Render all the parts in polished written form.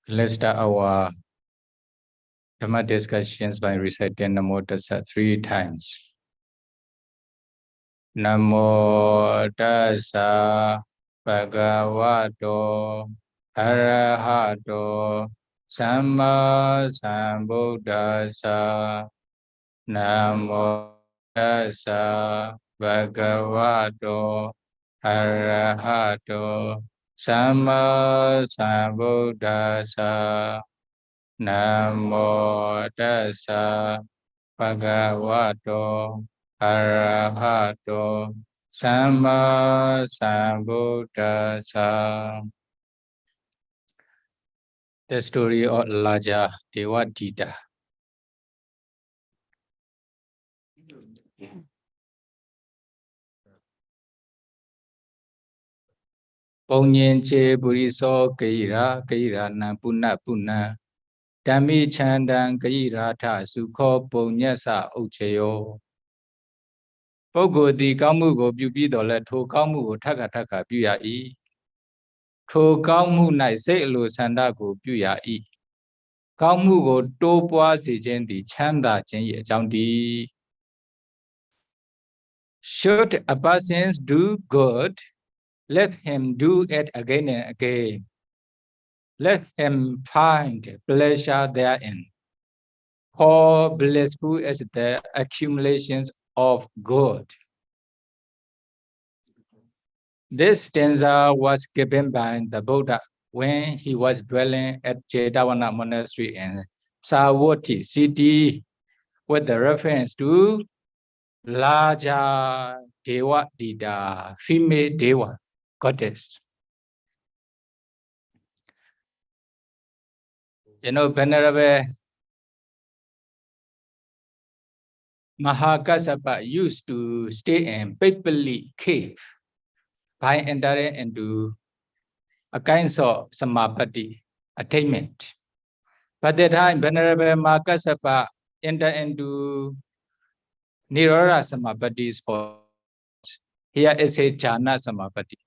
Let's start our Dhamma discussions by reciting Namo Tassa 3 times. Namo Tassa Bhagavato Arahato Samma Sambuddhassa. Namo Tassa Bhagavato Arahato Samma Sambuddhassa. Namo Tassa Bhagavato Arahato Samma Sambuddhassa. The story of Lajadevadhita. Ponyenche Puriso Kaira Nan Puna Puna Dhammi Chandang Kairata Sukho Ponyasa Ucheyo. Pogo di Kamu go Bubido let to Kamu Taka Taka Buya E. To Kamu Nai Selo Sandago Buya E. Kamu go Topwa Sijendi Chanda Jenye Jandi. Should a person do good, let him do it again and again. Let him find pleasure therein. For blissful is the accumulations of good. This stanza was given by the Buddha when he was dwelling at Jetavana Monastery in Savatthi city with the reference to Lajadevadhita, female Deva, goddess. You know, Venerable Mahakassapa used to stay in Pipali cave by entering into a kind of samapati, attainment. But that time, Venerable Mahakassapa entered into Nirodha samapati for here is a jhana samapati.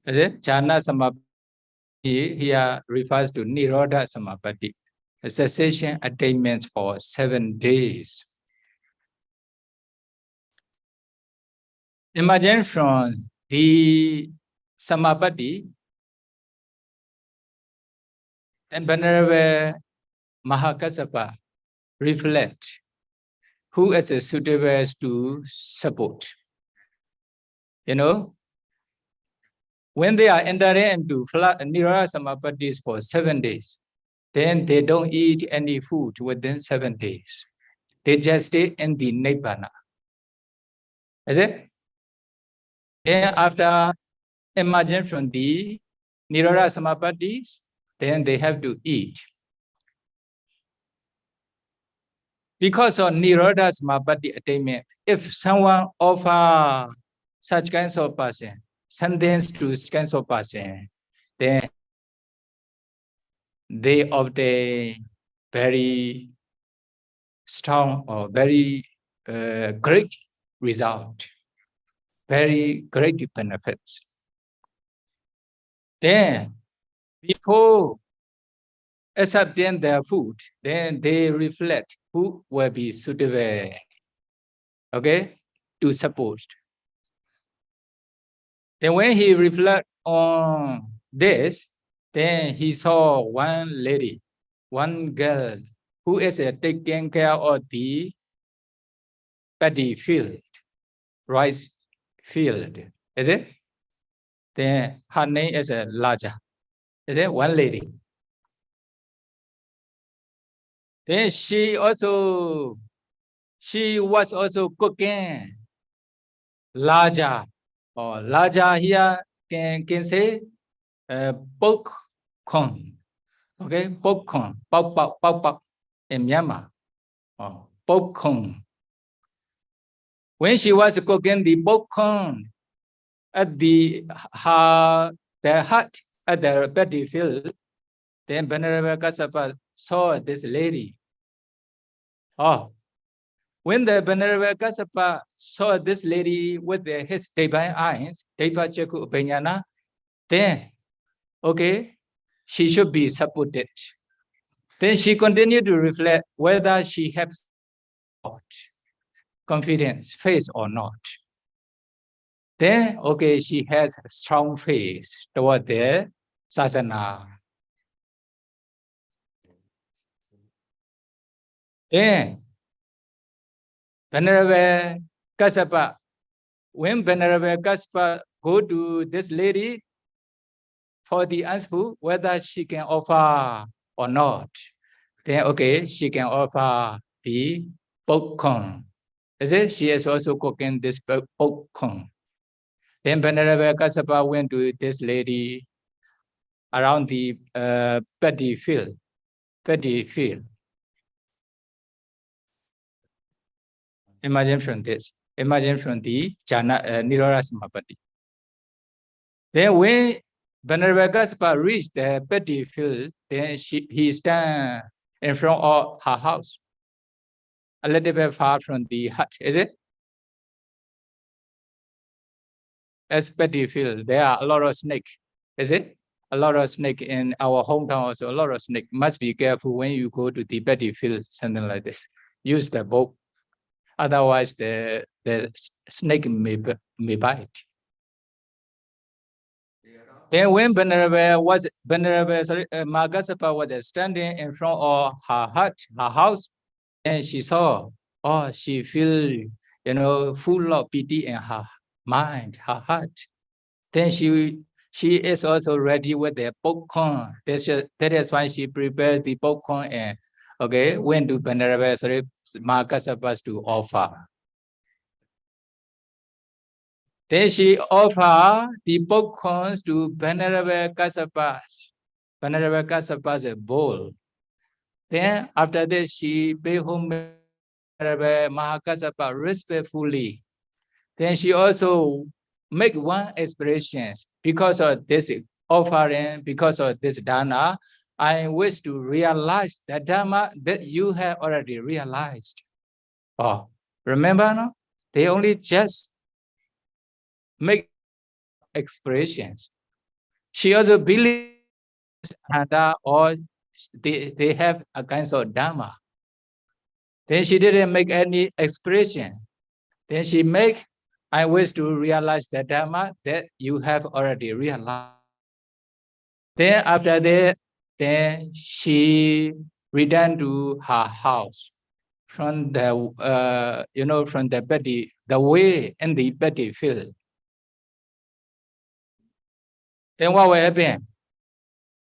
Is it? Jhana samapati here refers to Nirodha samapati, a cessation attainment for 7 days. Imagine from the samapati, and Venerable Mahakassapa reflect who is suitable to support. You know, when they are entering into Nirodha Samapatis for 7 days, then they don't eat any food within 7 days. They just stay in the Nibbana. Is it? Then after emerging from the Nirodha Samapatis, then they have to eat. Because of Nirodha Samapati attainment, if someone offer such kinds of person, sentence to such kinds of person, then they obtain very strong or very great result, very great benefits. Then, before accepting their food, then they reflect who will be suitable, okay, to support. Then when he reflect on this, then he saw one lady, one girl, who is taking care of the paddy field, rice field, is it? Then her name is Laja, is it? One lady. Then she was also cooking Laja, or Laja here can say popcorn, okay, popcorn, pop in Myanmar, popcorn. When she was cooking the popcorn at the hut at the paddy field, then Venerable Kassapa saw this lady. Oh, when the Venerable Kassapa saw this lady with his divine eyes, Deva Chaku Upanyana, then okay, she should be supported. Then she continued to reflect whether she has not confidence, faith or not. Then, okay, she has strong faith toward the sasana. Then, Venerable Kassapa, when Venerable Kassapa go to this lady for the answer whether she can offer or not, then okay, she can offer the popcorn. Is it? She is also cooking this popcorn. Then Venerable Kassapa went to this lady around the paddy field. Imagine from this. Imagine from the Jhana Nirodha Samapatti. Then when Venerable Kassapa reached the paddy field, then he stand in front of her house, a little bit far from the hut. Is it? As paddy field, there are a lot of snake. Is it? A lot of snake in our hometown also. A lot of snake. Must be careful when you go to the paddy field, something like this. Use the boat. Otherwise, the snake may bite. Then when Margasapa was standing in front of her hut, her house, and she saw, oh, she feel, full of pity in her mind, her heart. Then she is also ready with the popcorn. That is why she prepared the popcorn and went to Margasapa to offer. Then she offered the popcorns to Venerable Kassapa. Venerable Kassapa's bowl. Then after that, she paid home Venerable Mahakassapa respectfully. Then she also make one expression because of this offering, because of this dana. I wish to realize the Dhamma that you have already realized. Oh, remember, no? They only just make expressions. She also believes Ananda or they have a kind of Dhamma. Then she didn't make any expression. Then she make, I wish to realize the Dhamma that you have already realized. Then after that, then she returned to her house from the, from the body, the way in the body field. Then what will happen?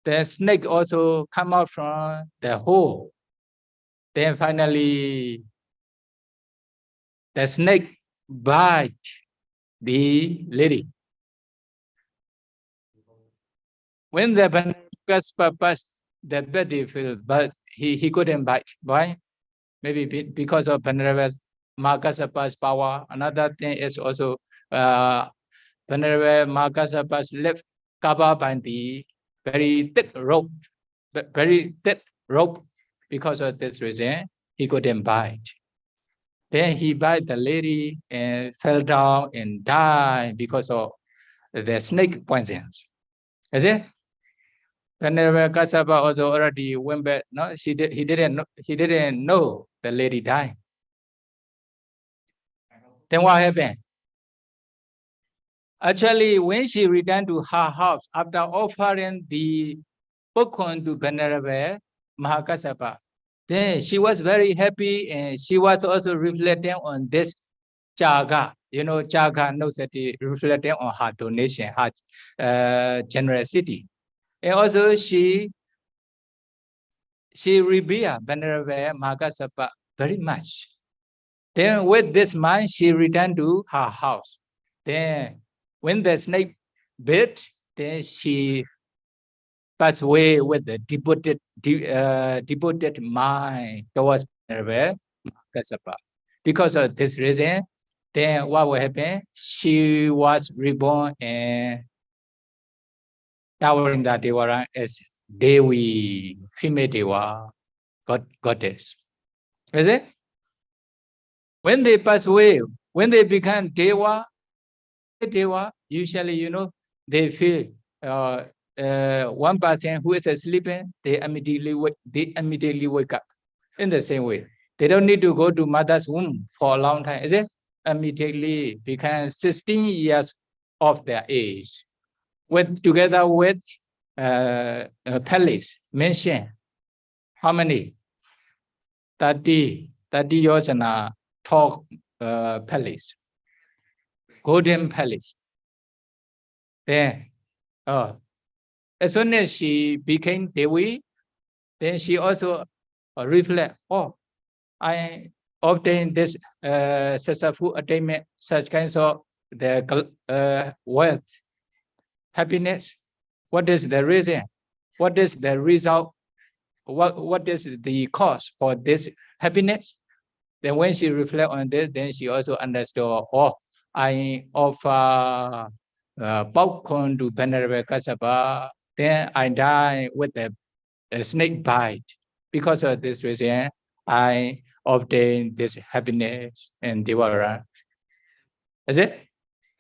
The snake also come out from the hole. Then finally, the snake bite the lady. When the Kassapa passed the battlefield, but he couldn't bite. Why? Maybe because of Venerable Margassapa's power. Another thing is also Venerable Margassapa's left covered by the very thick rope. Because of this reason, he couldn't bite. Then he bite the lady and fell down and died because of the snake poisons. Is it? Venerable Kassapa also already went back. No, he didn't know the lady died. Then what happened? Actually, when she returned to her house after offering the popcorn to Venerable Mahakassapa, then she was very happy and she was also reflecting on this chaga. Chaga knows that reflecting on her donation, her generosity. And also she revered Venerable Mahakassapa very much. Then with this mind, she returned to her house. Then when the snake bit, then she passed away with the devoted mind towards Venerable Mahakassapa. Because of this reason, then what will happen? She was reborn and towering the Devara as Devi, female Deva, goddess. Is it? When they pass away, when they become Deva, usually, they feel one person who is sleeping, they immediately wake up. In the same way, they don't need to go to mother's womb for a long time, is it? Immediately become 16 years of their age, together with palace, mansion. How many? 30 yojana talk palace, golden palace. Then, as soon as she became Devi, then she also reflect, oh, I obtained this successful attainment, such kinds of the wealth, happiness. What is the reason? What is the result? What is the cause for this happiness? Then when she reflect on this, then she also understood, oh, I offer popcorn to Venerable Kassapa, then I die with a snake bite. Because of this reason, I obtain this happiness and devara. Is it?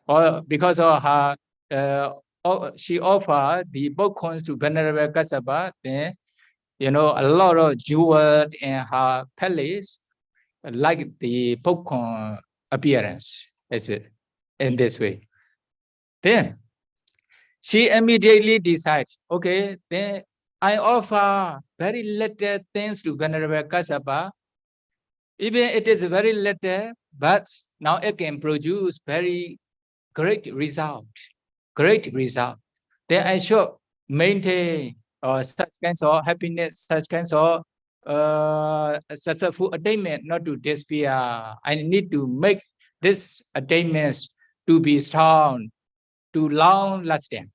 Or because of her, she offered the popcorns to Venerable Kassapa, then a lot of jewels in her palace, like the popcorn appearance, is it? In this way. Then she immediately decides, okay, then I offer very little things to Venerable Kassapa. Even it is very little, but now it can produce very great result. Great result. Then I should maintain such kinds of happiness, such kinds of successful attainment not to despair. I need to make this attainments to be strong, to long lasting,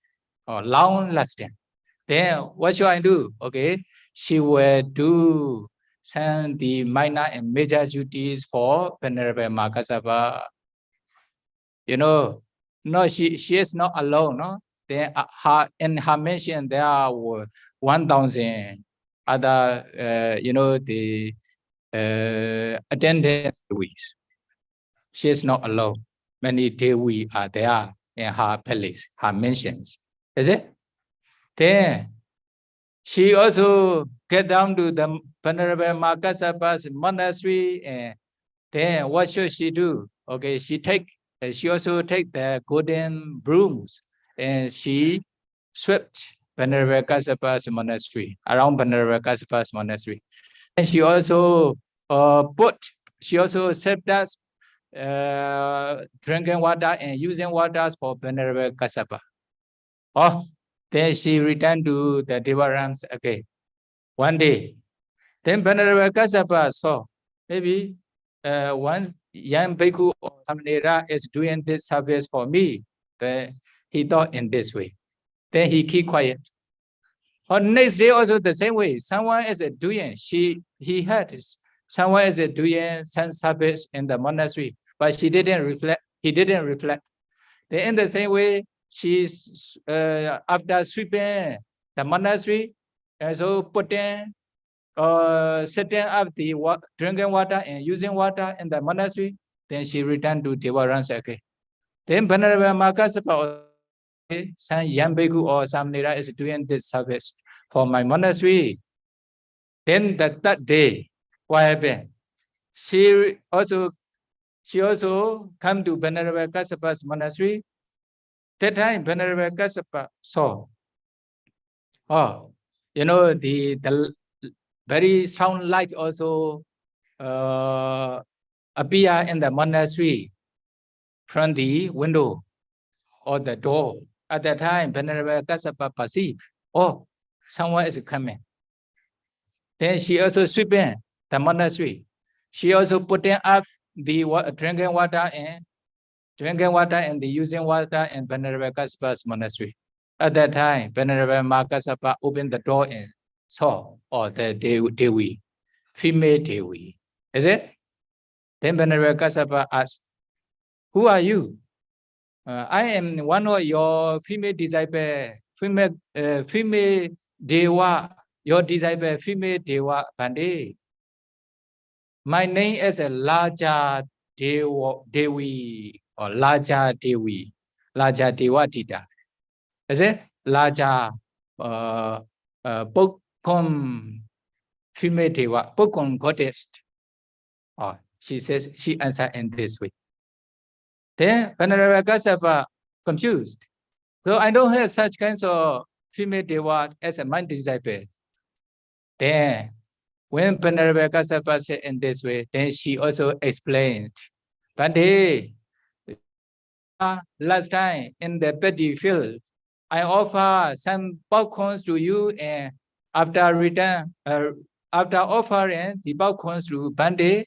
or long lasting. Then what should I do? Okay, she will do some the minor and major duties for Venerable Makasapa. No, she is not alone. No, then in her mention there were 1,000 other the attendants. She is not alone. Many Devi are there in her palace, her mansions. Is it? Then she also get down to the Venerable Makasapa's monastery, and then what should she do? Okay, she also take the golden brooms and she swept Venerable Kassapa's monastery, around Venerable Kassapa's monastery. And she also served us drinking water and using waters for Venerable Kassapa. Oh, then she returned to the Devarams again. One day, then Venerable Kassapa saw maybe one young bhikkhu or Samanera is doing this service for me. Then he thought in this way. Then he keep quiet. On next day also the same way. Someone is doing. He heard someone is doing some service in the monastery, but she didn't reflect. He didn't reflect. Then in the same way, she's after sweeping the monastery, and so putting setting up the drinking water and using water in the monastery, then she returned to Devarans again. Then Venerable Makasapa, some young bhikkhu or Samanera is doing this service for my monastery. Then that day, what happened? She also come to Venerable Kassapa's monastery. That time, Venerable Kassapa saw, the very sound light also appear in the monastery from the window or the door. At that time, Venerable Kassapa perceived, oh, someone is coming. Then she also sweeping the monastery. She also putting up the drinking water and the using water in Venerable Kassapa's monastery. At that time, Venerable Makasapa opened the door and saw, the Devi, female Devi. Is it? Then Venerable Kassapa asked, who are you? I am one of your female disciples, female Deva, your disciple, female Deva Bande. My name is Lajadevadhita or Lajadevadhita. Is it? Pokon female Deva, Pokon goddess. She says, she answered in this way. Then Venerable Kassapa confused. So I don't have such kinds of female Deva as a my disciple. Then when Venerable Kassapa said in this way, then she also explained. Bhante, last time in the petty field, I offer some popcorns to you, and after return, after offering the popcorns to Bhante,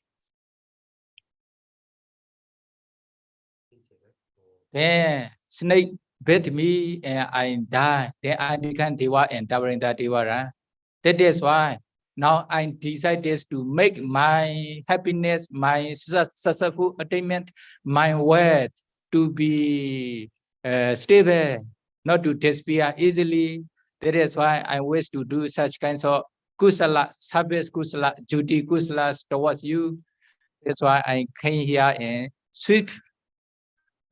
then snake bit me and I died. Then I became Deva and Tavarinda Devara. That is why now I decided to make my happiness, my successful attainment, my wealth to be stable, not to despair easily. That is why I wish to do such kinds of kusala, service kusala, duty kusala towards you. That's why I came here and sweep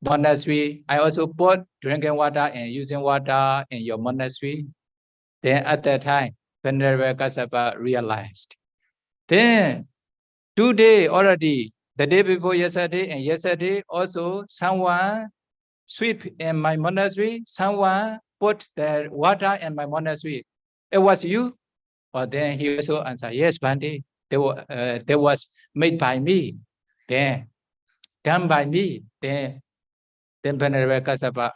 monastery. I also put drinking water and using water in your monastery. Then at that time, Venerable Kassapa realized. Then today already, the day before yesterday and yesterday also, someone sweep in my monastery, someone put the water in my monastery. It was you? Or then he also answered, yes, Bhante, they was made by me. Then done by me. Then Venerable Kassapa,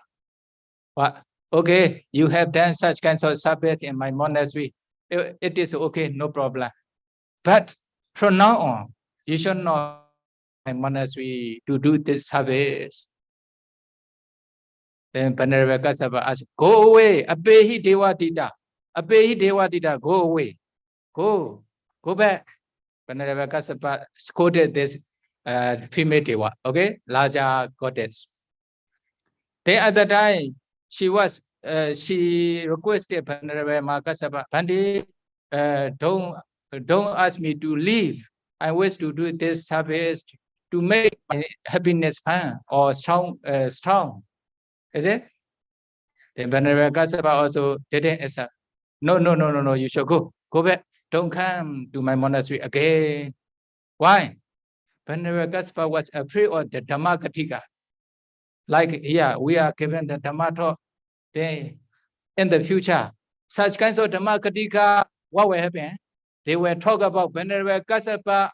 what? Okay, you have done such kinds of service in my monastery. It is okay, no problem. But from now on, you should not my monastery to do this service. Then Venerable Kassapa asked, go away, Apehi Devadhita. Apehi Devadhita, go away. Go back. Venerable Kassapa quoted this female Deva, okay, larger goddess. Then at the time, she requested Venerable Kassapa, Bhante, don't ask me to leave. I wish to do this service to make my happiness fun or strong. Is it? Then Venerable Kassapa also didn't accept. No, you should go. Go back. Don't come to my monastery again. Why? Venerable Kassapa was afraid of the Dhamma Katika. Like here, we are given the Dhamma talk. Then in the future, such kinds of Dhamma Katika, what will happen? They will talk about Venerable Kassapa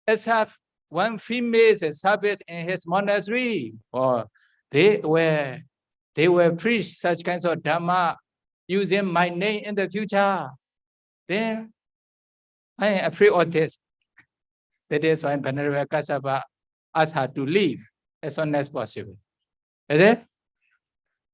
as have one female service in his monastery, or they will preach such kinds of Dhamma using my name in the future. Then I am afraid of this. That is why Venerable Kassapa asked her to leave as soon as possible. Is it?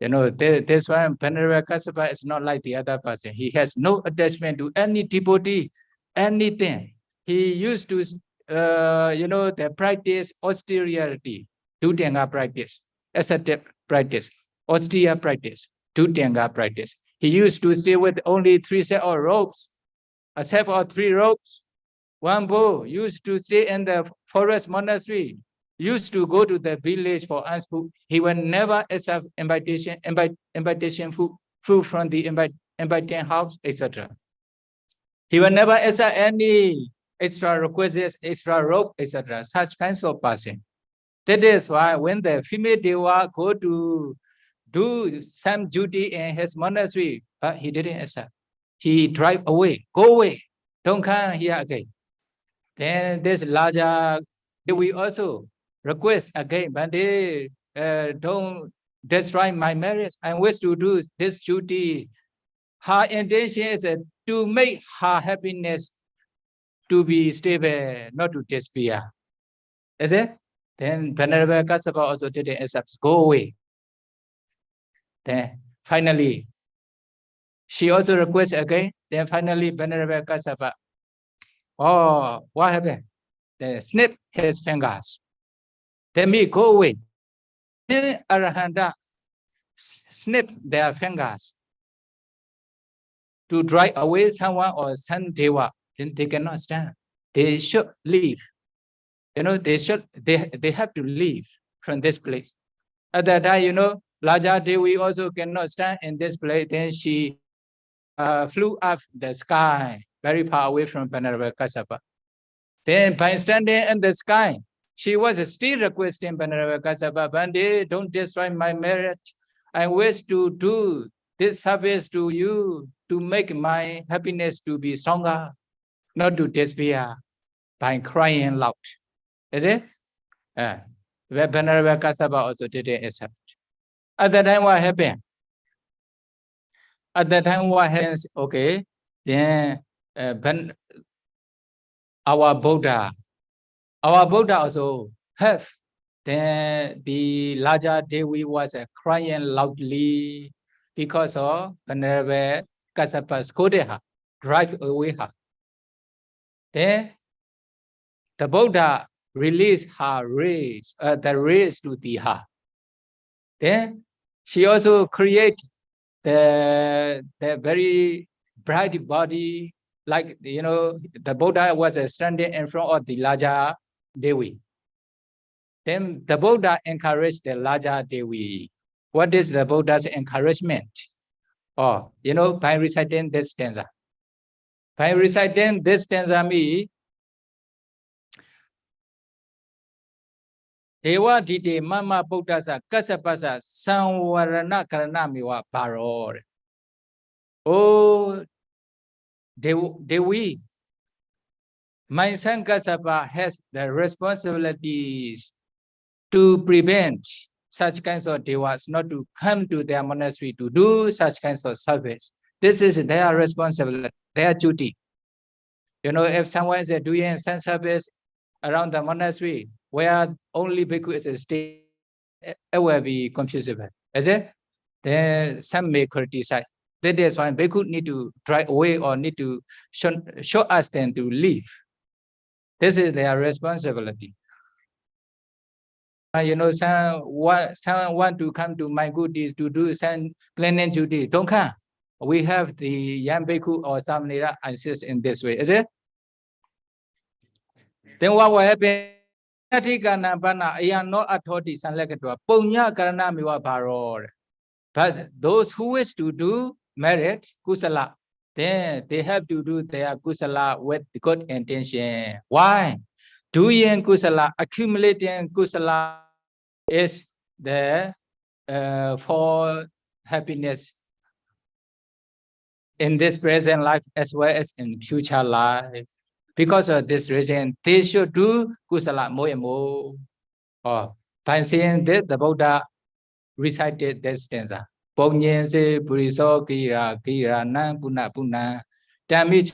You know, that's why Venerable Kassapa is not like the other person. He has no attachment to any devotee, anything. He used to, the practice austerity, Dutanga practice, ascetic practice, austere practice, Dutanga practice. He used to stay with only 3 sets of robes, a set of 3 robes. One boy used to stay in the forest monastery, used to go to the village for food. He will never accept invitation food from the inviting house, etc. He will never accept any extra requests, extra robe, etc. Such kinds of person. That is why when the female Deva go to do some duty in his monastery, but he didn't accept. He drive away, go away, don't come here again. Then this larger, we also request again, but they don't destroy my marriage. I wish to do this duty. Her intention is to make her happiness to be stable, not to despair. Is it? Then Venerable Kassapa also didn't accept. Go away. Then finally, she also requests again. Then finally, Venerable Kassapa, oh, what happened? They snip his fingers. Then me go away. Then Arahanta snip their fingers to drive away someone or some deva. Then they cannot stand. They should leave. You know, they have to leave from this place. At that time, Lajadevadhita also cannot stand in this place. Then she flew up the sky, very far away from Venerable Kassapa. Then by standing in the sky, she was still requesting Venerable Kassapa, Bhante, don't destroy my marriage. I wish to do this service to you to make my happiness to be stronger, not to despair by crying loud. Is it? Where Venerable Kassapa also didn't accept. At that time, what happened? At that time, what happens? Okay, then our Buddha also have. Then the Lajadevi was crying loudly because of Venerable Kassapa scolded her, drive away her. Then the Buddha released her rays, the rays to the her. Then she also create the very bright body, like the Buddha was standing in front of the Lajadevi. Then the Buddha encouraged the Lajadevi. What is the Buddha's encouragement? Oh, by reciting this stanza. By reciting this stanza means Dewa dite mama Buddhasa kasapasa samvarana karana miwa paro. Oh, Dewi, my son Kassapa has the responsibilities to prevent such kinds of devas not to come to their monastery to do such kinds of service. This is their responsibility, their duty. If someone is doing some service around the monastery where only bhikkhu is staying, it will be confusable. Is it? Then some may criticize. That is why bhikkhu need to drive away or need to show us then to leave. This is their responsibility. Someone want to come to my good deeds to do some cleaning duty. Don't come. We have the young bhikkhu or some leader insist in this way. Is it? Then what will happen? But those who wish to do merit kusala, then they have to do their kusala with good intention. Why? Doing kusala, accumulating kusala is the for happiness in this present life as well as in future life. Because of this reason, they should do kusala more and more. By saying that, the Buddha recited this stanza. Ponyen se puriso kira kira nan puna puna damage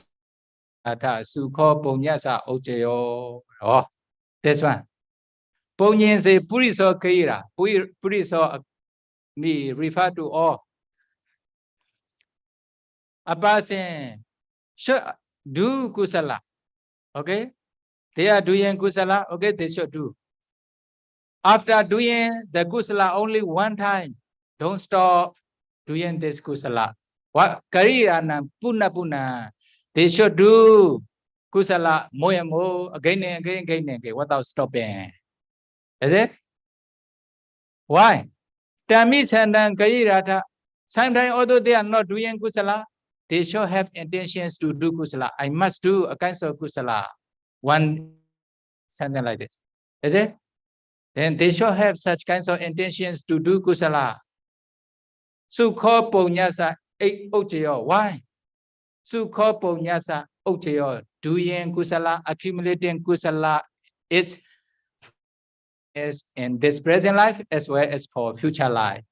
ata sukho ponyasa ocheyo. Oh, this one. Ponyen se puriso kira. Puriso me refer to all. A person should do kusala. Okay? They are doing kusala. Okay, they should do. After doing the kusala only one time, don't stop doing this kusala. What kariyana puna. They should do kusala more and more, again and again, without stopping. Is it? Why? Tami sandan kayirata. Sometimes, although they are not doing kusala, they should have intentions to do kusala. I must do a kind of kusala. One, something like this. Is it? Then they should have such kinds of intentions to do kusala. Sukho ponyasa ocheyo. Why? Sukho ponyasa ocheyo. Doing kusala, accumulating kusala is in this present life as well as for future life.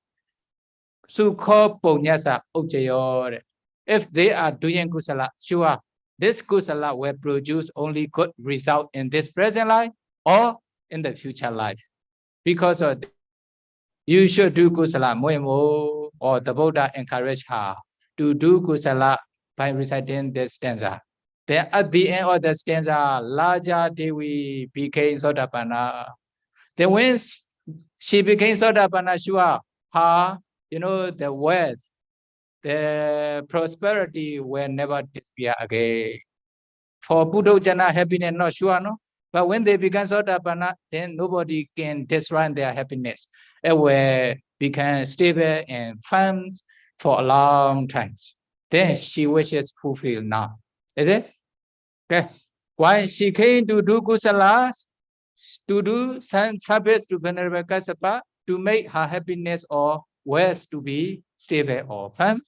Sukho ponyasa ocheyo. If they are doing kusala, sure, this kusala will produce only good result in this present life or in the future life. Because of this, you should do kusala more and more, or the Buddha encouraged her to do kusala by reciting this stanza. Then at the end of the stanza, Lajadevi became Sotapanna. Then when she became Sotapanna, sure, her, the wealth, the prosperity will never disappear again. For Buddha Jana happiness, not sure, no? But when they become Sotapanna, then nobody can destroy their happiness. It will become stable and firm for a long time. then she wishes fulfilled now. Is it? Okay. Why she came to do kusalas, to do service to Venerable Kassapa, to make her happiness or wealth to be stable or firm.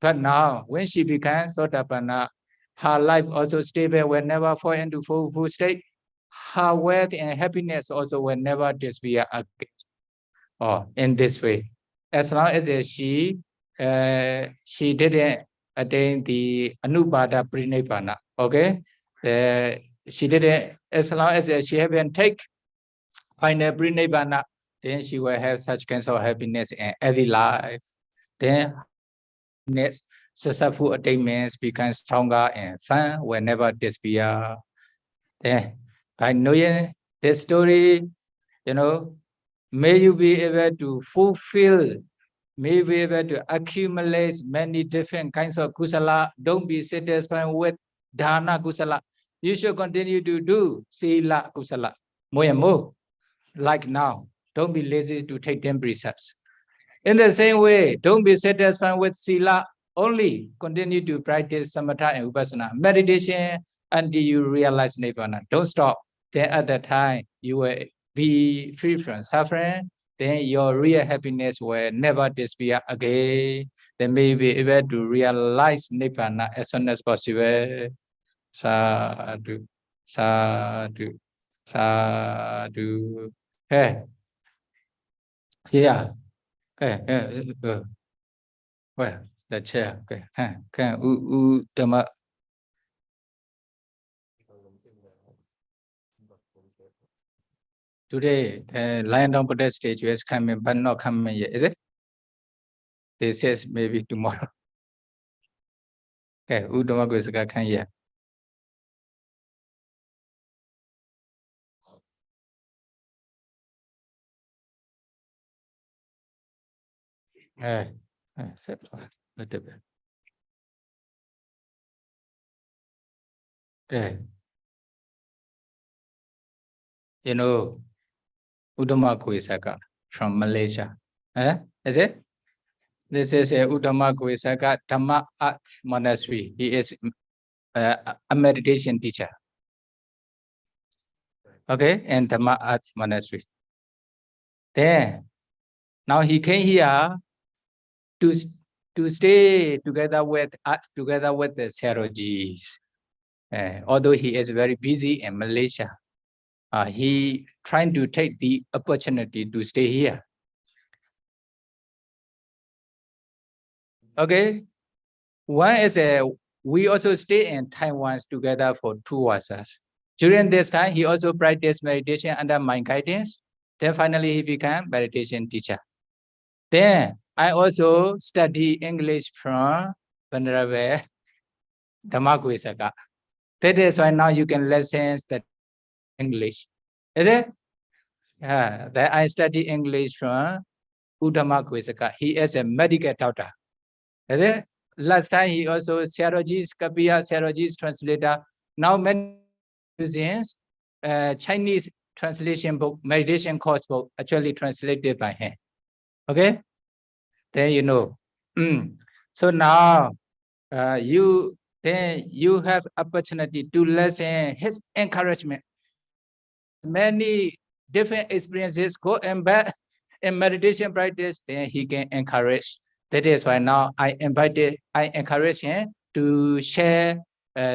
But now, when she becomes Sotapanna, her life also stable, will never fall into full state. Her wealth and happiness also will never disappear again. Or in this way, as long as she didn't attain the Anupada Prinibbana, okay? She didn't, as long as she haven't take final Prinibbana, then she will have such kinds of happiness in every life. Then next successful attainments become stronger and fun will never disappear. Then by knowing this story, may you be able to fulfill, may you be able to accumulate many different kinds of kusala. Don't be satisfied with dana kusala. You should continue to do sila kusala. More and more. Like now. Don't be lazy to take 10 precepts. In the same way, don't be satisfied with sila only. Continue to practice samatha and vipassana meditation until you realize nibbana. Don't stop. Then at that time, you will be free from suffering. Then your real happiness will never disappear again. Then may be able to realize nibbana as soon as possible. Sadhu, sadhu, sadhu. Hey, yeah. Well, the chair. Okay. Can Dhamma. Today, the lying down protest stage is coming, but not coming yet, is it? They says maybe tomorrow. Okay, Udama Gosaka can yet. Okay. Udama Gosaka from Malaysia. Is it? This is Udama Gosaka Dhamma Art Monastery. He is a meditation teacher. Okay, and Dhamma Art Monastery. There. Now he came here to stay together with us, together with the Serojis. Although he is very busy in Malaysia, he trying to take the opportunity to stay here. Okay, one is we also stay in Taiwan together for 2 years. During this time, he also practiced meditation under my guidance. Then finally, he became meditation teacher. Then I also study English from Venerable Dhamma Gosaka. That is why now you can listen the English. Is it? Yeah, that I study English from Udama Gosaka. He is a medical doctor. Is it? Last time he also Serojis, Kapiya Serojis translator. Now many using Chinese translation book, meditation course book, actually translated by him. Okay? Then you know. So now you have opportunity to listen his encouragement. Many different experiences, go and back in meditation practice, then he can encourage. That is why now I encourage him to share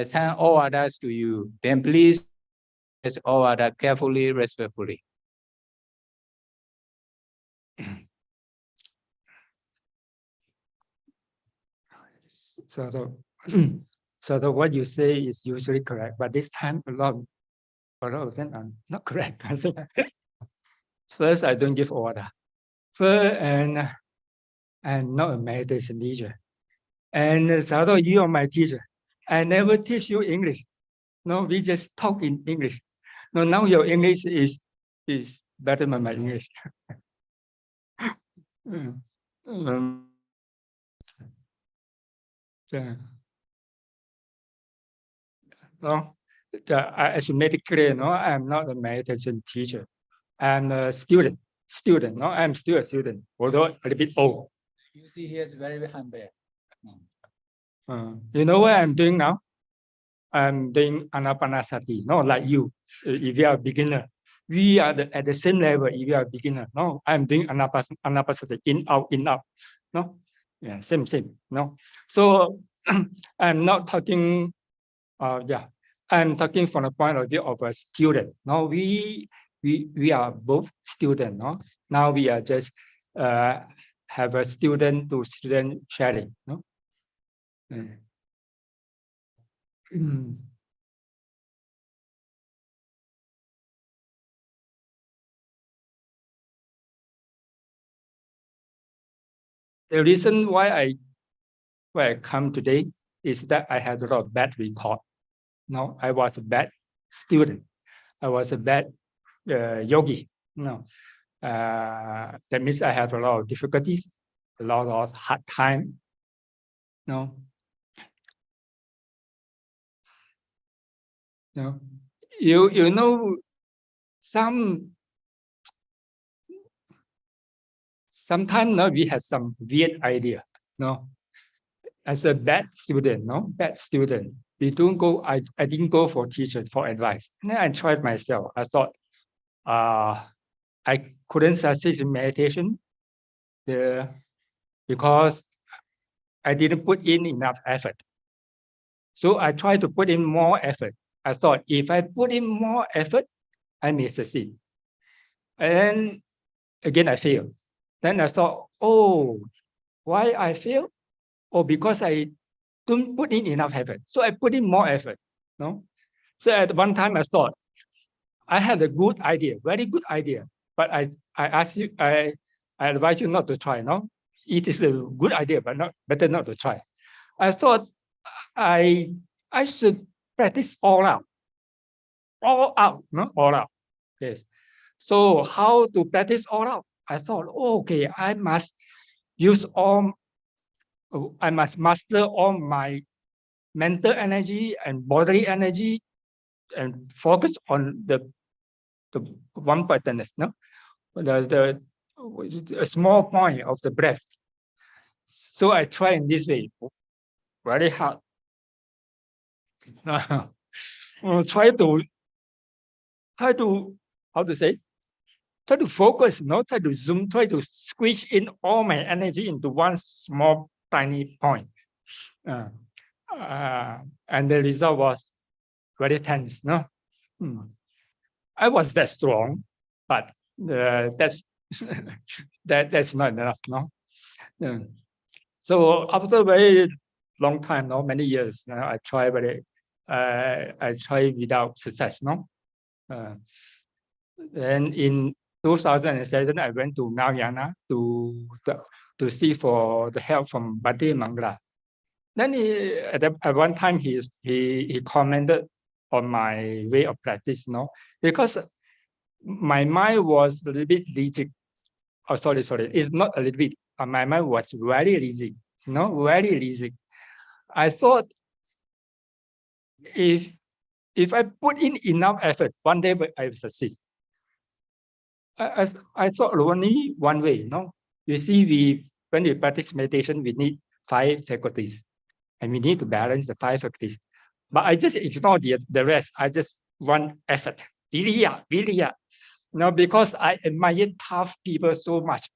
some orders to you. Then please order carefully, respectfully. So what you say is usually correct, but this time a lot of them are not correct. First, I don't give order. First, and I'm not a meditation teacher. And Sato, you are my teacher. I never teach you English. No, we just talk in English. No, now your English is better than my English. No, I should make it clear. No, I'm not a meditation teacher. I'm a student. No, I'm still a student, although a little bit old. You see, he is very humble. You know what I'm doing now? I'm doing anapanasati, not like you. If you are a beginner, we are at the same level. If you are a beginner, no, I'm doing anapanasati, in out, in out. No, yeah, same. No, so I'm not talking. I'm talking from the point of view of a student. No, we are both students. No, now we are just have a student to student sharing. No. The reason why I come today is that I had a lot of bad record. No, I was a bad student. I was a bad yogi. No, that means I have a lot of difficulties, a lot of hard time. No, no, you know sometimes no, we have some weird idea. No, as a bad student, no, bad student. We don't go. I didn't go for teachers for advice. And then I tried myself. I thought, I couldn't succeed in meditation because I didn't put in enough effort. So I tried to put in more effort. I thought if I put in more effort, I may succeed. And again, I failed. Then I thought, oh, why I failed? Oh, because I don't put in enough effort. So I put in more effort. No. So at one time I thought I had a good idea, very good idea, but I ask you, I advise you not to try. No, it is a good idea, but not better not to try. I thought I should practice all out, no, all out. Yes. So how to practice all out? I thought, okay, I must master all my mental energy and bodily energy and focus on the one partners, no, the a small point of the breath. So I try in this way, very hard. try to how to say, try to focus, no, try to zoom, try to squeeze in all my energy into one small tiny point. And the result was very tense, no. I was that strong, but that's that's not enough, no. So after a very long time, no, many years, I try without success, no. And in 2007, I went to Nauyana to seek for the help from Bhante Mangala. Then at one time he commented on my way of practice, no, because my mind was a little bit rigid. Oh, sorry, it's not a little bit. My mind was very rigid, no, very rigid. I thought if I put in enough effort, one day I will succeed. I thought only one way, no. You see, when we practice meditation, we need 5 faculties, and we need to balance the 5 faculties. But I just ignore the rest. I just want effort, viriya. No, because I admire tough people so much.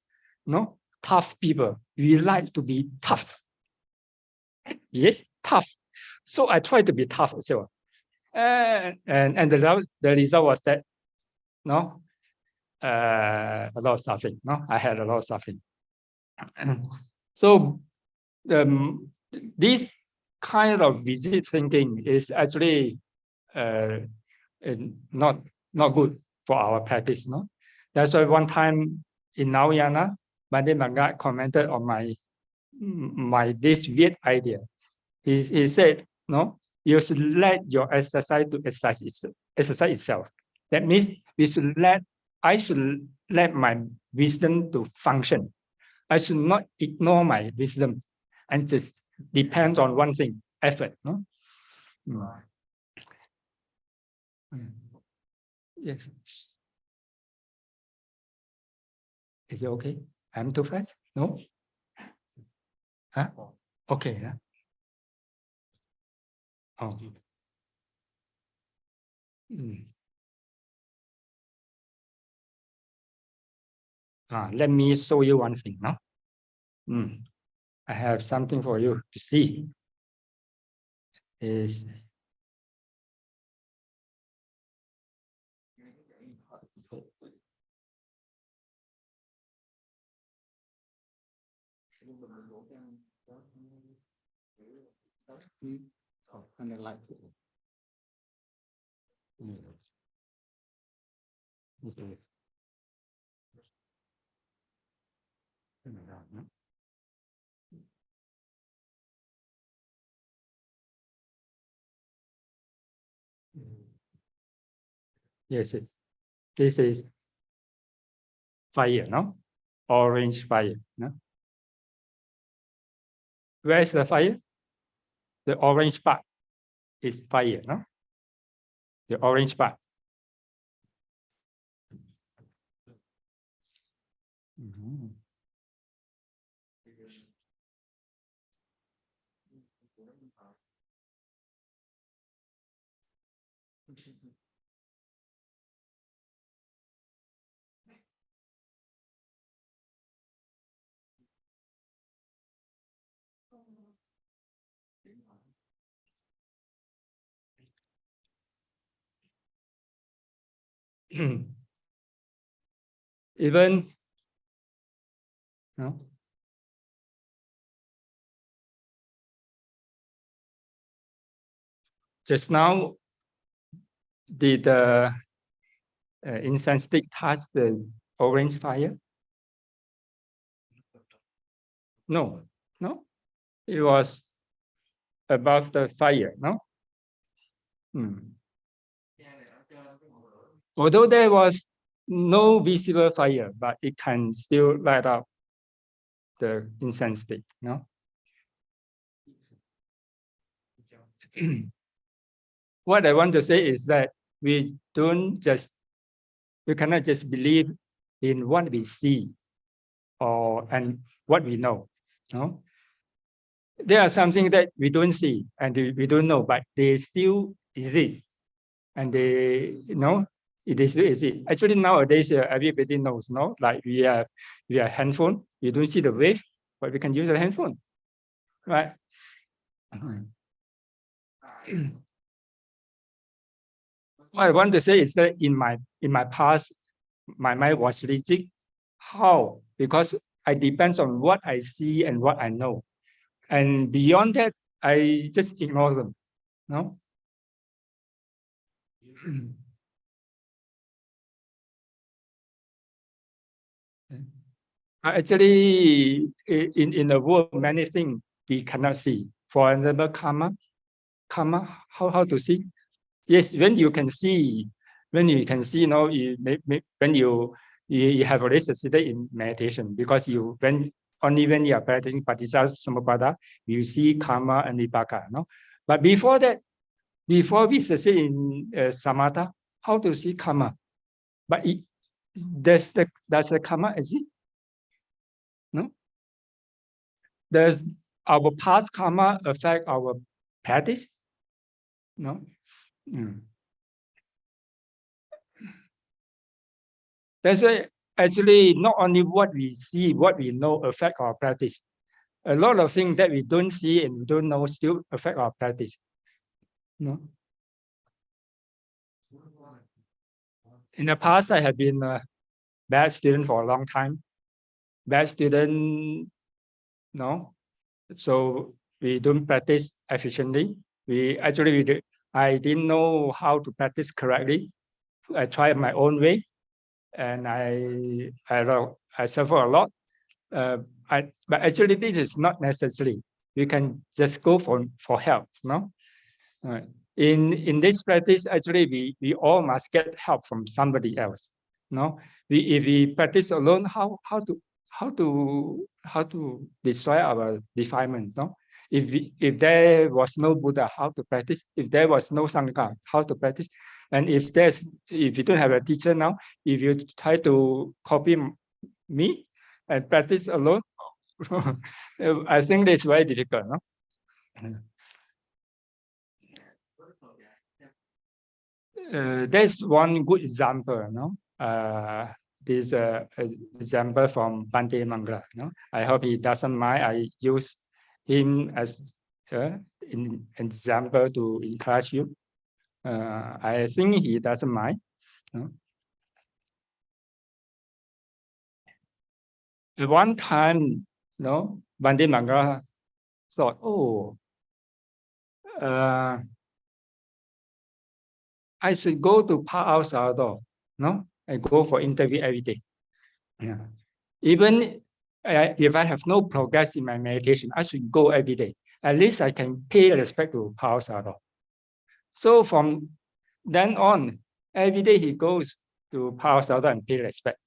No, tough people. We like to be tough. Yes, tough. So I try to be tough as well. And the result was that, no, a lot of suffering. No, I had a lot of suffering. So this kind of rigid thinking is actually not good for our practice. No, that's why one time in Nauyana, Bhante Mangala commented on my this weird idea. He said, no, you should let your exercise to exercise itself. That means I should let my wisdom to function. I should not ignore my wisdom and just depend on one thing, effort. No? Yes. Is it okay? I'm too fast? No? Huh? Okay. Oh. Let me show you one thing. No? I have something for you to see. Is yes, yes. This is fire, no? Orange fire, no? Where is the fire? The orange part is fire, no? The orange part. Even, no? Just now, did the incense stick touch the orange fire? No, no. It was above the fire, no? Although there was no visible fire, but it can still light up the incense stick, no? What I want to say is that we cannot just believe in what we see and what we know, no? There are something that we don't see and we don't know, but they still exist, and it is easy. Actually, nowadays everybody knows, no? Like we have handphone. You don't see the wave, but we can use a handphone, right? What I want to say is that in my past, my mind was rigid. How? Because I depends on what I see and what I know, and beyond that, I just ignore them. No. Actually, in the world, many things we cannot see. For example, karma. How to see? Yes, when you can see, when you have already succeeded in meditation, because when you are practicing Paticca you see karma and vipaka. No, but before that, before we succeed in samatha, how to see karma? But does the karma exist? No. Does our past karma affect our practice? No. That's why actually not only what we see, what we know affect our practice. A lot of things that we don't see and we don't know still affect our practice. No. In the past, I have been a bad student for a long time. Bad student, no. So we don't practice efficiently. I didn't know how to practice correctly. I tried my own way, and I suffer a lot. But actually, this is not necessary. We can just go for help. No, in this practice, actually, we all must get help from somebody else. No, if we practice alone, how to destroy our defilements? No, if there was no Buddha, how to practice? If there was no Sangha, how to practice? And if you don't have a teacher now, if you try to copy me and practice alone, I think it's very difficult. No? there's one good example, no? This example from Bhante Mangala. No, I hope he doesn't mind. I use him as an example to encourage you. I think he doesn't mind. No? At one time, no, Bhante Mangala thought, oh, I should go to Palo Alto. No, I go for interview every day. Yeah. Even if I have no progress in my meditation, I should go every day. At least I can pay respect to Palo Alto. So from then on, every day he goes to Palo Alto and pay respect.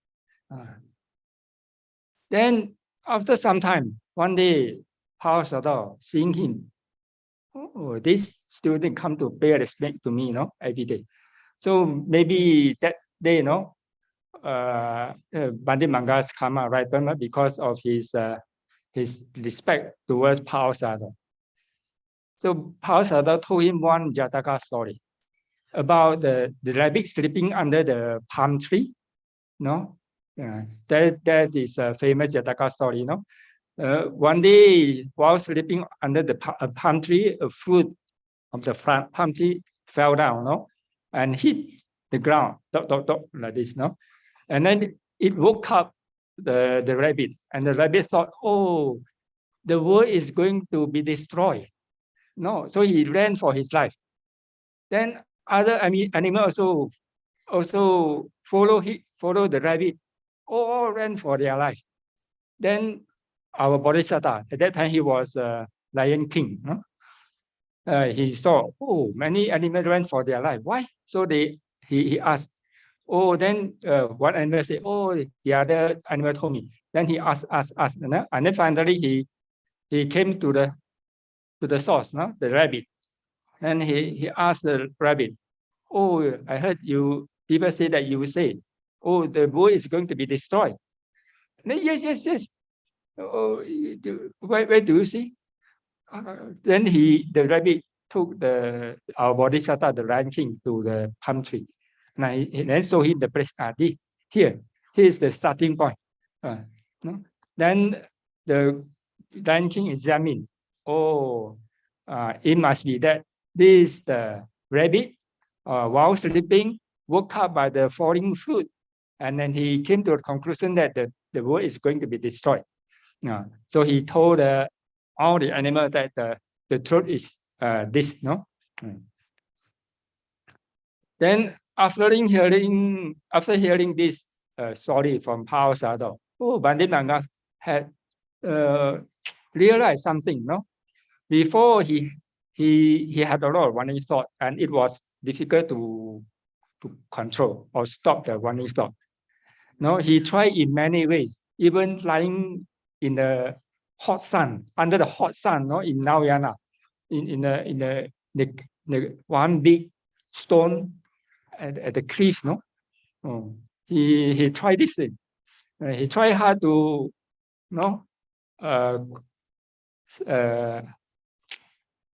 Then after some time, one day, Palo Alto seeing him, oh, this student come to pay respect to me, every day. So maybe that day, Bhante Mangala's karma ripened because of his respect towards Palo Alto. So Palo Alto told him one Jataka story about the rabbit sleeping under the palm tree. That is a famous Jataka story. One day, while sleeping under the palm tree, a fruit of the palm tree fell down, and hit the ground, like this, and then it woke up the rabbit, and the rabbit thought, oh, the world is going to be destroyed. No, so he ran for his life. Then other animals also follow the rabbit, all ran for their life. Then our Bodhisattva, at that time he was Lion King. He saw, oh, many animals ran for their life. Why? So he asked, oh, then one animal said, oh, the other animal told me. Then he asked, and then finally he came to the source, the rabbit. And he asked the rabbit, oh, I heard people say that you say, oh, the world is going to be destroyed. And then, yes. Oh, where do you see? Then the rabbit took our Bodhisattva, the Lion King, to the palm tree. And then show him the place. Here is the starting point. Then the Lion King examined. Oh, it must be that this the rabbit, while sleeping, woke up by the falling fruit, and then he came to a conclusion that the world is going to be destroyed. So he told all the animals that the truth is this, no? Then after hearing this story from Palo Alto, Bhante Mangala had realized something, no? Before he had a lot of wandering thought, and it was difficult to control or stop the wandering thought. No, he tried in many ways, even lying in the hot sun, under the hot sun, in Nauyana, in the one big stone at the cliff, he tried this thing. He tried hard to,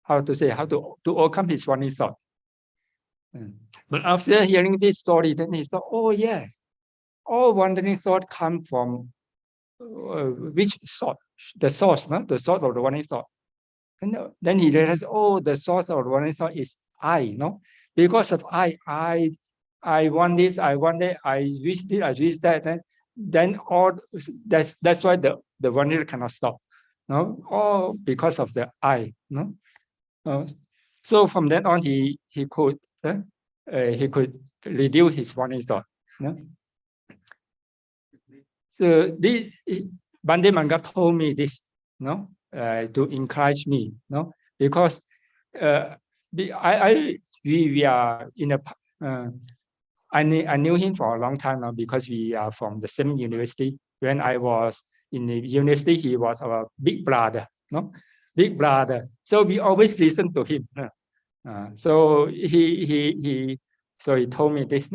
how to overcome his wandering thought. But after hearing this story, then he thought, oh yes, all wandering thought come from which source? The source, the source of the wandering thought. And then he realized, oh, the source of the wandering thought is I, because of I want this, I want that, I wish this, I wish that. Then all that's why the wandering cannot stop, all because of the I, so from then on, he could reduce his wandering thought. So this Bhante Mangala told me this, to encourage me, because we are in a I knew him for a long time now because we are from the same university. When I was in the university, he was our big brother, big brother. So we always listen to him. So he told me this,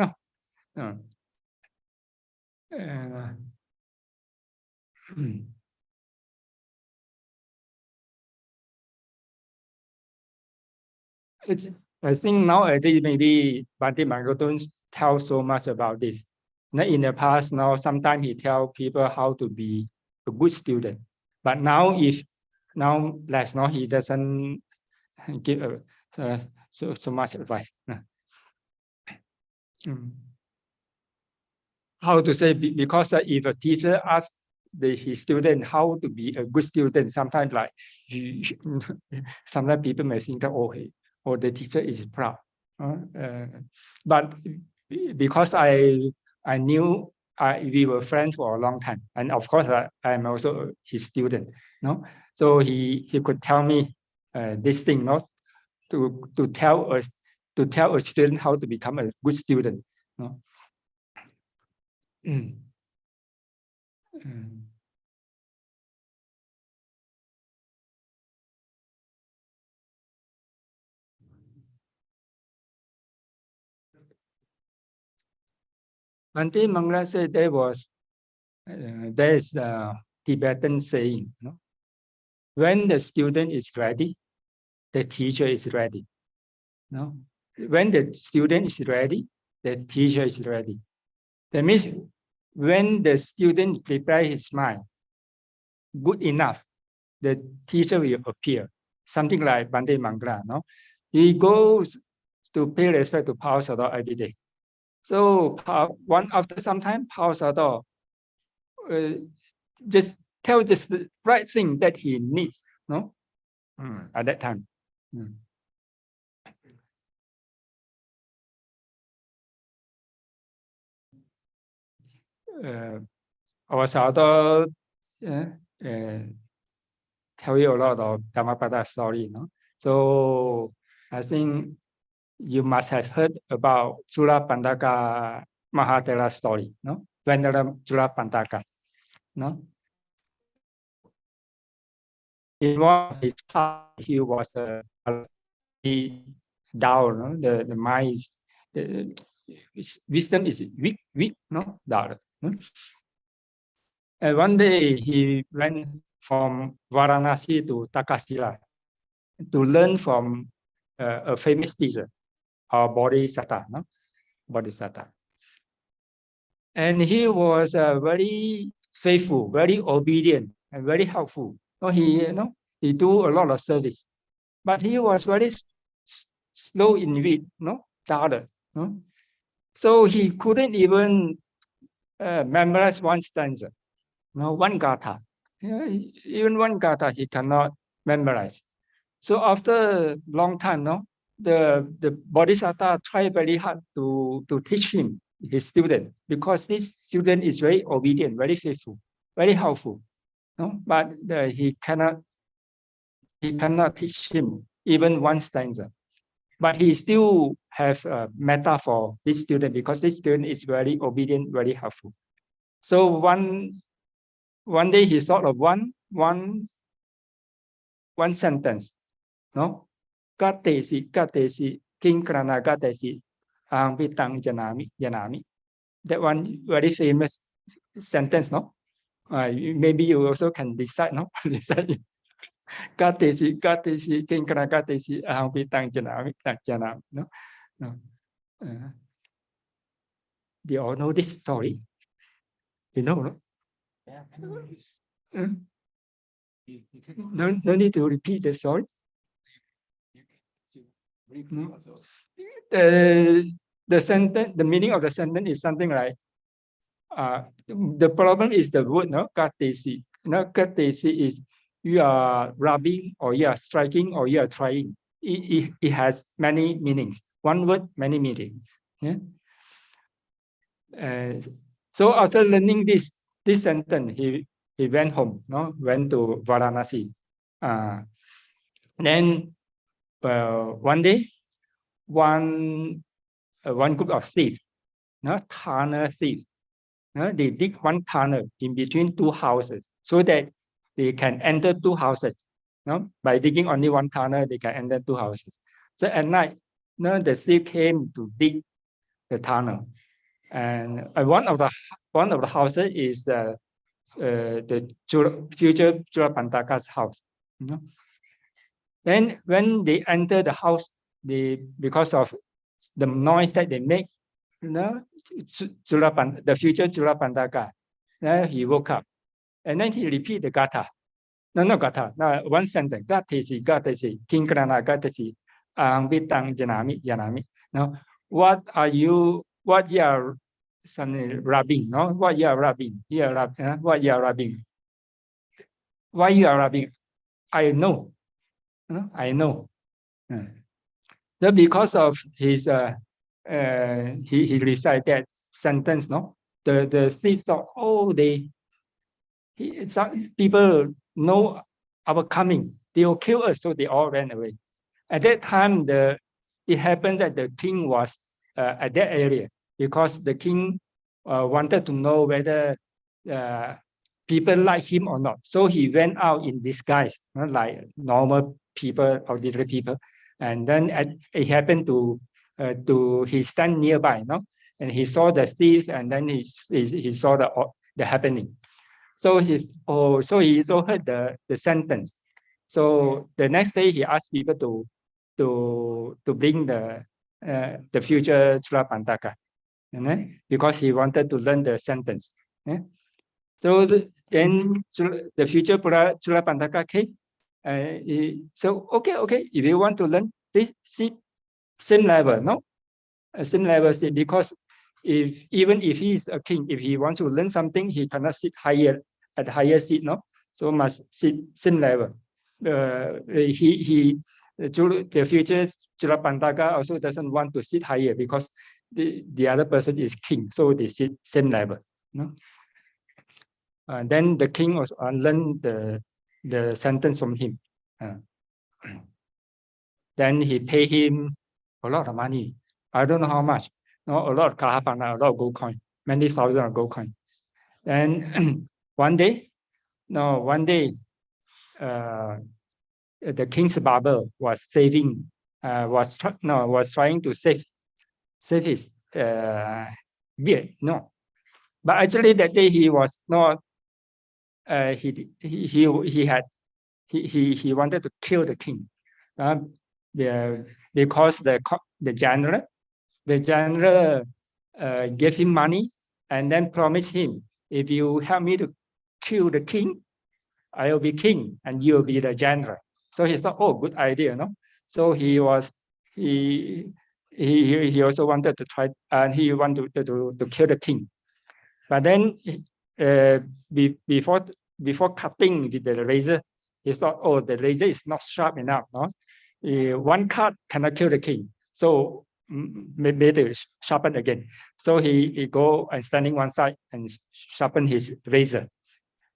I think nowadays maybe Bhante Marco don't tell so much about this. Now, in the past, now sometimes he tell people how to be a good student. But now, if now less, now he doesn't give so much advice. How to say? Because if a teacher asks his student how to be a good student, sometimes like sometimes people may think that oh, the teacher is proud. But because I knew we were friends for a long time, and of course I am also his student. No, so he could tell me this thing, not to tell a student how to become a good student. No. Bhante Mangla said there is a Tibetan saying, no? When the student is ready, the teacher is ready. No? When the student is ready, the teacher is ready. That means when the student prepare his mind good enough, the teacher will appear. Something like Bhante Mangla, no? He goes to pay respect to Pao Sador every day. So after some time, Pao Sador just tell just the right thing that he needs, no? At that time. Our Sador tell you a lot of Dhammapada story, no? So I think you must have heard about Chulapandaka Mahatera story, no? Venerable Chulapandaka, no? In one of his past, he was down, no? The mind is wisdom is weak, no? Down. No? And one day he went from Varanasi to Takasila to learn from a famous teacher, Bodhisattva, no? Bodhisattva. And he was very faithful, very obedient, and very helpful. So he do a lot of service, but he was very slow in read, dulled. So he couldn't even memorize one stanza, one gatha. Even one gatha he cannot memorize. So after a long time, the Bodhisattva tried very hard to teach him, his student, because this student is very obedient, very faithful, very helpful. But he cannot teach him even one stanza. But he still have a metta for this student because this student is very obedient, very helpful. So one day he thought of one sentence, Katesi, King Krana Katesi, Vitang Janami. That one very famous sentence, no? Maybe you also can decide, no? Decide. Katesi, King Krana Katesi, Vitang Janami, no? Do you all know this story? You know, no? Yeah. No need to repeat the story. The sentence, the meaning of the sentence is something like, the problem is the word, katesi. Katesi is you are rubbing or you are striking or you are trying. It has many meanings. One word, many meanings. Yeah. So after learning this sentence, he went home, went to Varanasi. Then one day, one group of thieves, tunnel thieves, they dig one tunnel in between two houses so that they can enter two houses. By digging only one tunnel, they can enter two houses. So at night, the thief came to dig the tunnel, and one of the houses is the future Chulapandaka's house. Then when they enter the house, because of the noise that they make, the future Chulapandaka, he woke up. And then he repeat the Gatha. No, Gatha. No, one sentence. Gatesi, King Krana, Gatesi, Bitang Janami, Janami. No, what you are rubbing? No, what you are rubbing? What you are rubbing? Why you are rubbing? I know. I know. So because of his he recited that sentence, no, the thieves thought, oh, some people know our coming, they will kill us, so they all ran away. At that time, it happened that the king was at that area because the king wanted to know whether people like him or not. So he went out in disguise, not like normal people, ordinary people. And then it happened to he stand nearby, no, and he saw the thief, and then he saw the happening. So he also heard the sentence. So the next day he asked people to bring the future Chulapandaka, because he wanted to learn the sentence. So then the future Chulapandaka came. So okay, if you want to learn, please sit same level, no, same level seat, because even if he is a king, if he wants to learn something, he cannot sit at higher seat, no, so must sit same level. The future Chulapandaka also doesn't want to sit higher because the other person is king, so they sit same level, no. Then the king was learned the sentence from him. Then he paid him a lot of money. I don't know how much. No, a lot of kahapana, a lot of gold coin, many thousands of gold coin. And one day, the king's barber was trying to save his beard. No, but actually that day he was not. He wanted to kill the king, because the general gave him money and then promised him, if you help me to kill the king, I will be king and you will be the general. So he thought, oh, good idea, no? So he also wanted to try, and he wanted to kill the king. But then before cutting with the razor, he thought, oh, the razor is not sharp enough, no? One cut cannot kill the king, so maybe to sharpen again. So he go and standing one side and sharpen his razor.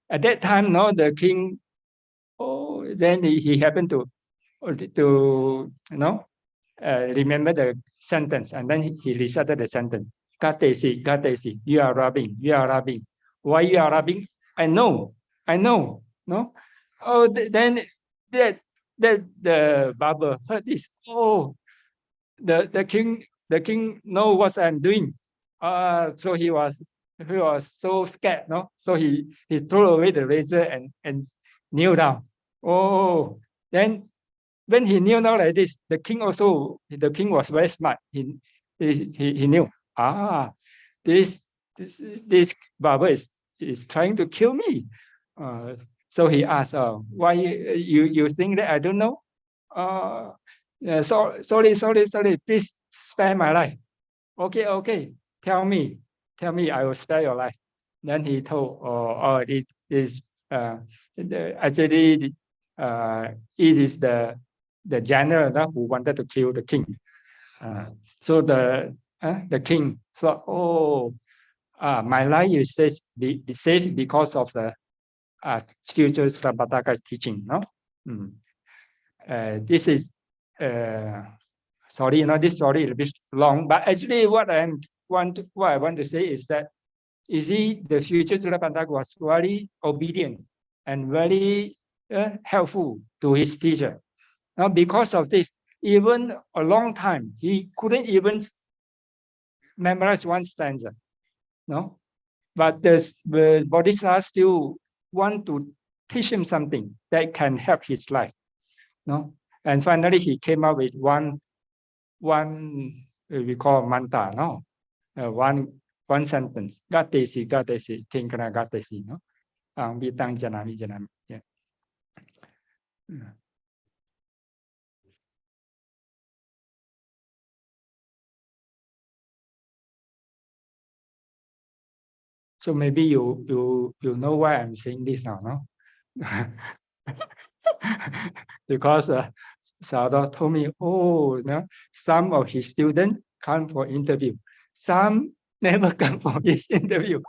At that time, no, the king, then he happened to remember the sentence, and then he recited the sentence. Gatesi, you are robbing. Why you are robbing? I know, no. Oh, then the barber heard this. Oh, the king know what I'm doing. So he was so scared, no? So he threw away the razor and kneel down. Oh, then when he kneel down like this, the king was very smart. He knew, this barber is trying to kill me. So he asked, why you think that I don't know? Sorry, please spare my life. Okay, tell me, I will spare your life. Then he told, it is actually it is the general who wanted to kill the king. So the king thought, my life is safe because of the future Srapataka's teaching. No, this is sorry, this story is a bit long, but actually what I want to say is that, you see, the future Srapataka was very obedient and very helpful to his teacher. Now, because of this, even a long time, he couldn't even memorize one stanza. No, but the Bodhisattva still want to teach him something that can help his life. No, and finally he came up with one we call mantra, no? One sentence. Gatesi, gatesi, kinkana gatesi, no? Bitang janami janami. Yeah. So maybe you know why I'm saying this now, no? Because Sadhu told me, oh, no, some of his students come for interview, some never come for his interview.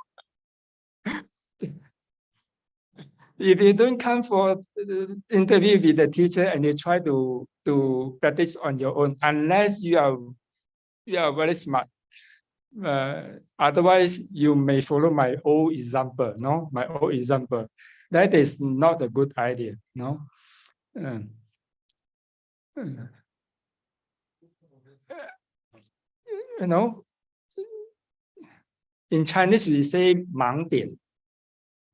If you don't come for interview with the teacher and you try to practice on your own, unless you are very smart. Otherwise, you may follow my old example. No, my old example. That is not a good idea. No. You know, in Chinese we say 盲点.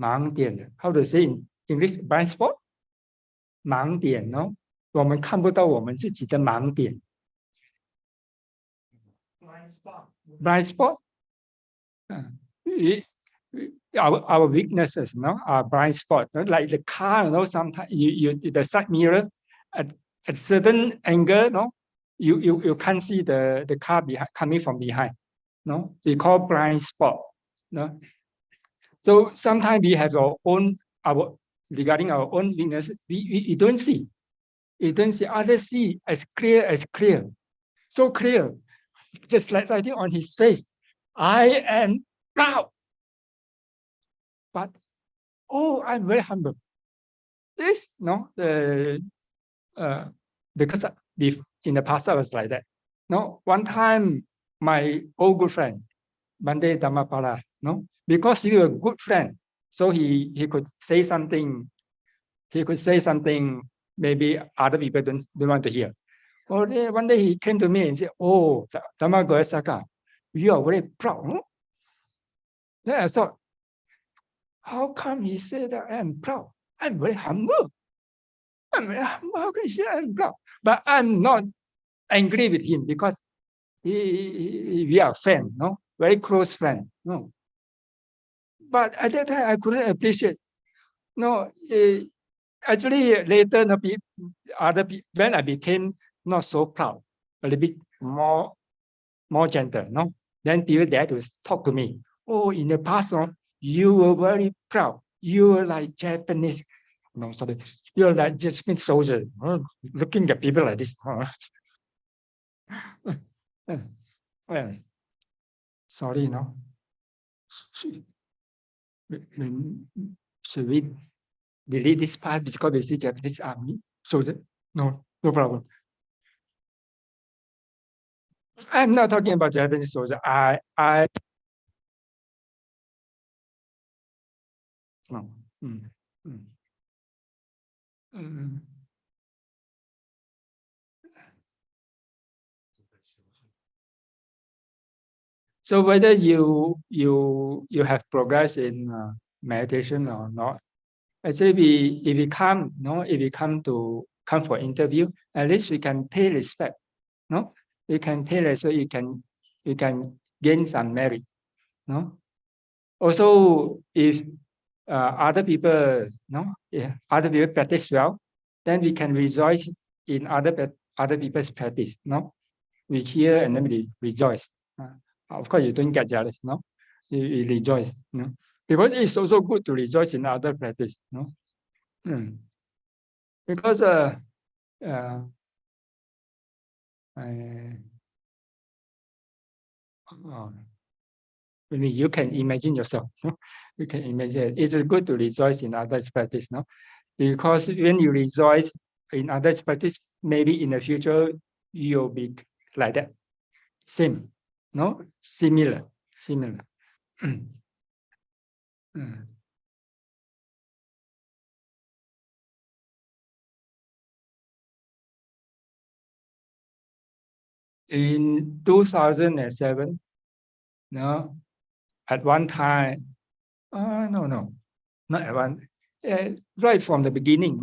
盲点. How to say in English? Blind spot. 盲点 no. 我们看不到我们自己的盲点。Blind spot. Our weaknesses, no, are blind spot. Like the car, you know, sometimes you the side mirror at certain angle, no, you can't see the car coming from behind. No, we call blind spot. No, so sometimes we have regarding our own weakness, we don't see. We don't see. Others see as clear, so clear, just like writing on his face. I am proud. But oh, I'm very humble. This no, because in the past I was like that. No, one time my old good friend, Bande Dhamma, no, because you are a good friend, so he could say something. He could say something maybe other people don't want to hear. One day he came to me and said, "Oh, Dhamma Goesaka, you are very proud." No? Then I thought, how come he said that I am proud? I'm very humble. I'm very humble. How can he say I'm proud? But I'm not angry with him because we are friends, no, very close friends, no. But at that time I couldn't appreciate. No, actually later, no, when I became not so proud, a little bit more gentle, no, then people dare to talk to me. Oh, in the past, no, you were very proud. You were like Japanese, no, sorry, you're like Japanese soldier, looking at people like this. Sorry, no. Should we delete this part because we see Japanese army soldier? No, no problem. I'm not talking about Japanese soldier. No. So whether you have progress in meditation or not, actually, if we come, no, if we come for interview, at least we can pay respect, no, we can pay respect. You can gain some merit, no. Also, if other people, no, yeah, other people practice well, then we can rejoice in other people's practice, no. We hear and then we rejoice. Of course, you don't get jealous, no. You rejoice, no, because it's also good to rejoice in other practice, no. Because you can imagine yourself. No? You can imagine it is good to rejoice in others' practice, no? Because when you rejoice in others' practice, maybe in the future you'll be like that. Same, no? Similar. In 2007, no, at one time, no, not at one, right from the beginning,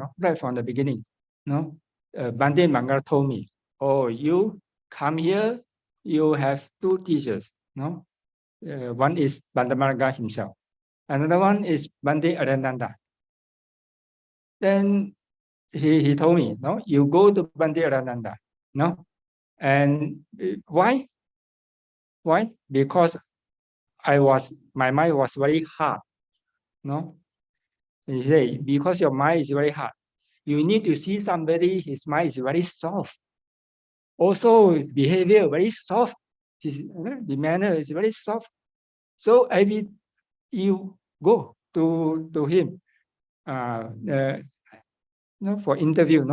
no, Bande Manga told me, oh, you come here, you have two teachers. No, one is Bhante Marga himself. Another one is Bhante Adananda. Then he told me, no, you go to Bhante Adananda. No, and why? Why? Because my mind was very hard. No, he said, because your mind is very hard. You need to see somebody, his mind is very soft. Also, behavior very soft. The manner is very soft. So you go to him for interview,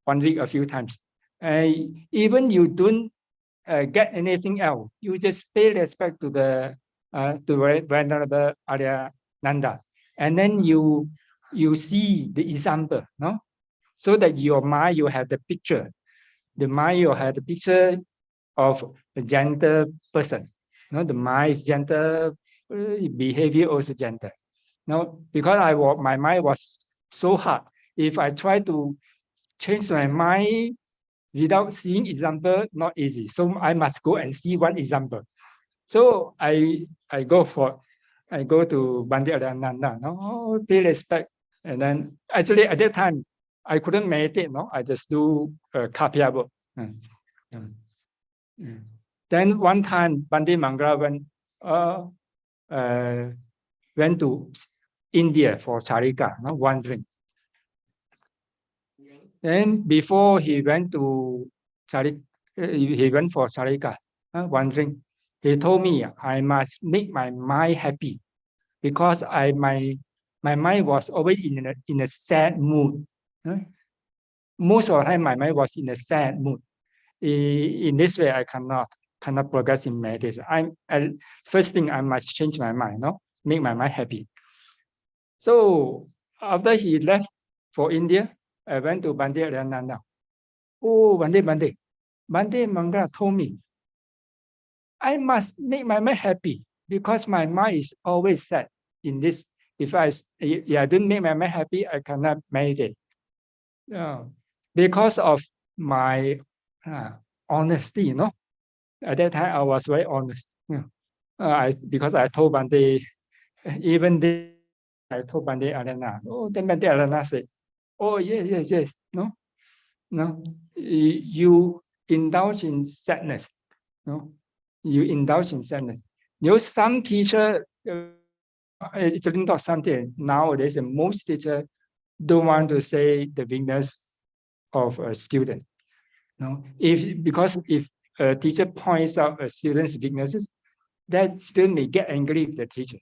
1 week a few times. Even you don't get anything else, you just pay respect to the Venerable Nanda, and then you see the example, so that your mind you have the picture. The mind you have the picture of a gentle person. The mind is gentle, behavior also gentle. Because my mind was so hard. If I try to change my mind without seeing example, not easy. So I must go and see one example. So I go to Bhante Adananda, pay respect. And then actually at that time, I couldn't meditate, I just do kapya work. Then one time, Bhante Mangala went to India for Charika, wandering. Then before he went to Charika, he went for Charika, wandering. He told me I must make my mind happy because my mind was always in a sad mood. Most of the time, my mind was in a sad mood. In this way, I cannot progress in meditation. First thing, I must change my mind, make my mind happy. So after he left for India, I went to Bhante Adananda. Oh, Bhante Mangala told me, I must make my mind happy because my mind is always sad in this. If I don't make my mind happy, I cannot meditate. Because of my honesty, At that time, I was very honest. Because I told Bhante, even this, I told Bhante Alana. Oh, then Bhante Alana said, oh, yes. No, you indulge in sadness. You indulge in sadness. Some teacher, it's not something nowadays, most teachers don't want to say the weakness of a student. Because if a teacher points out a student's weaknesses, that student may get angry with the teacher.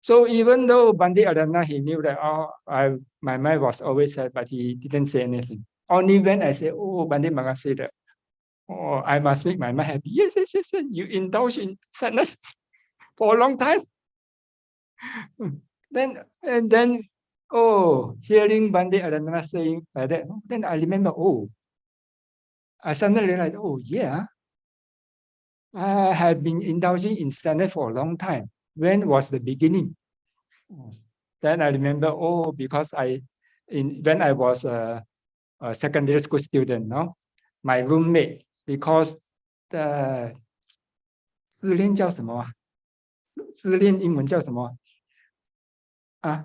So even though Bhante Adana, he knew that my mind was always sad, but he didn't say anything. Only when I say, oh, Bhante Maga said that, oh, I must make my mind happy. Yes. You indulge in sadness for a long time. Then hearing Bhante Adana saying like that, then I remember, I suddenly realized, I have been indulging in sadness for a long time. When was the beginning? Then I remember, because when I was a secondary school student, my roommate, because the 失恋叫什么啊？失恋英文叫什么啊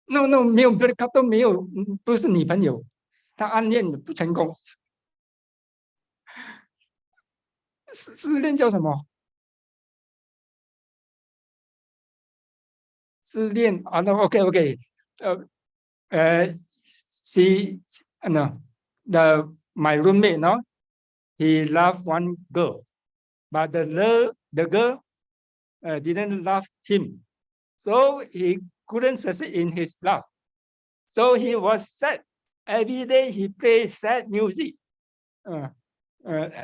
？No， 没有 break up 都没有，不是女朋友，他暗恋不成功。失恋叫什么？失恋啊，OK，my roommate, he loved one girl, but the girl didn't love him, so he couldn't succeed in his love. So he was sad. Every day he plays sad music.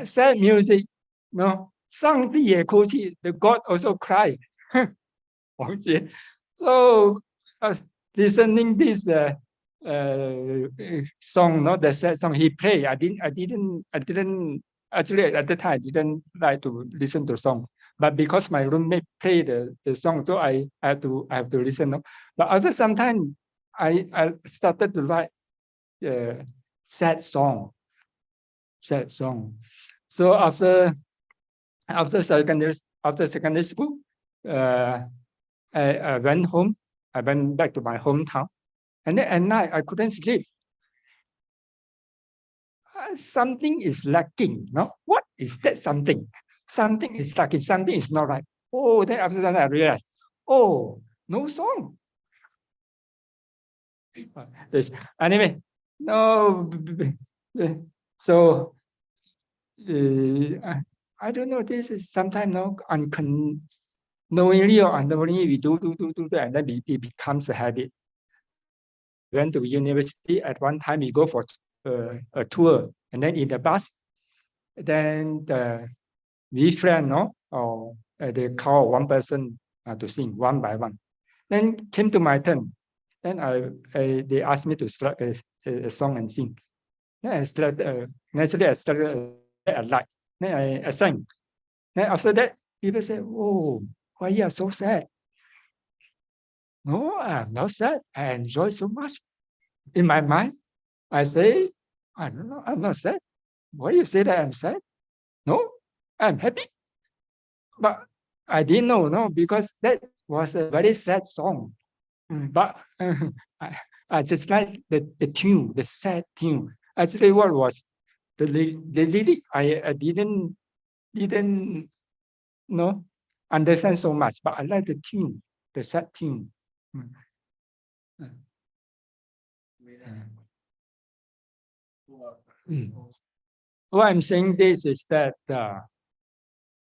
Sad music. Sang 帝也哭泣, the God also cried. 王杰. So listening this song, not the sad song he played. I didn't actually at the time I didn't like to listen to song, but because my roommate played the song, so I have to listen. But after some time, I started to like sad song. sad song. So after secondary school, I went home. I went back to my hometown, and then at night I couldn't sleep. Something is lacking. No, what is that something? Something is lacking. Something is not right. Oh, then after that I realized, oh, no song. This anyway, no. So I don't know. This is sometimes no knowingly or unknowingly we do, and then it becomes a habit. Went to university at one time. We go for a tour, and then in the bus, then we friend, no, or they call one person to sing one by one. Then came to my turn. Then they asked me to select a song and sing. Then I started, naturally I started a light. Then I sang. Then after that, people say, "Oh, why you are so sad?" No, I'm not sad. I enjoy so much. In my mind, I say, I don't know, I'm not sad. Why you say that I'm sad? No, I'm happy. But I didn't know, no, because that was a very sad song. But I just like the tune, the sad tune. Actually, what was the lyric? I didn't know understand so much, but I like the tune, the sad tune. What I'm saying this is that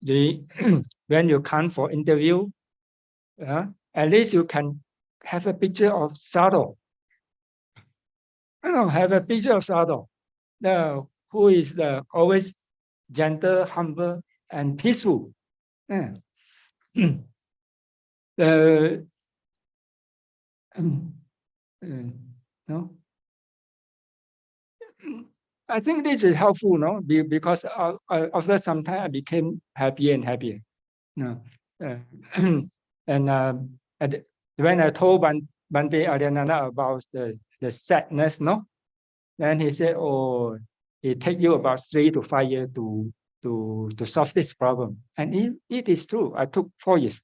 when you come for interview, at least you can have a picture of Sado. Have a picture of Sado, who is always gentle, humble, and peaceful. No, I think this is helpful, no, because after some time I became happier and happier. No, and when I told Bante Adyananda about the sadness, no, then he said, "Oh, it take you about 3 to 5 years to solve this problem," and it is true. I took 4 years.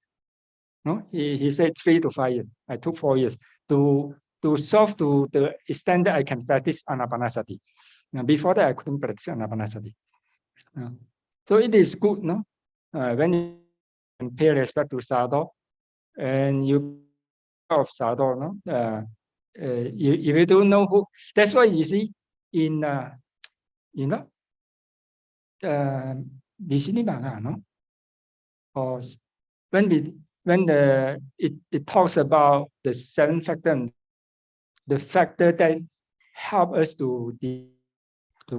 No, he said 3 to 5 years. I took 4 years to solve to the extent that I can practice Anapanasati. Now, before that, I couldn't practice Anapanasati. So it is good, no? When you pay respect to Sadhu, and you of Sadhu, no? If you don't know who, that's why you see in Vishinibhaga, no? Or when it talks about the 7 factors, the factor that help us to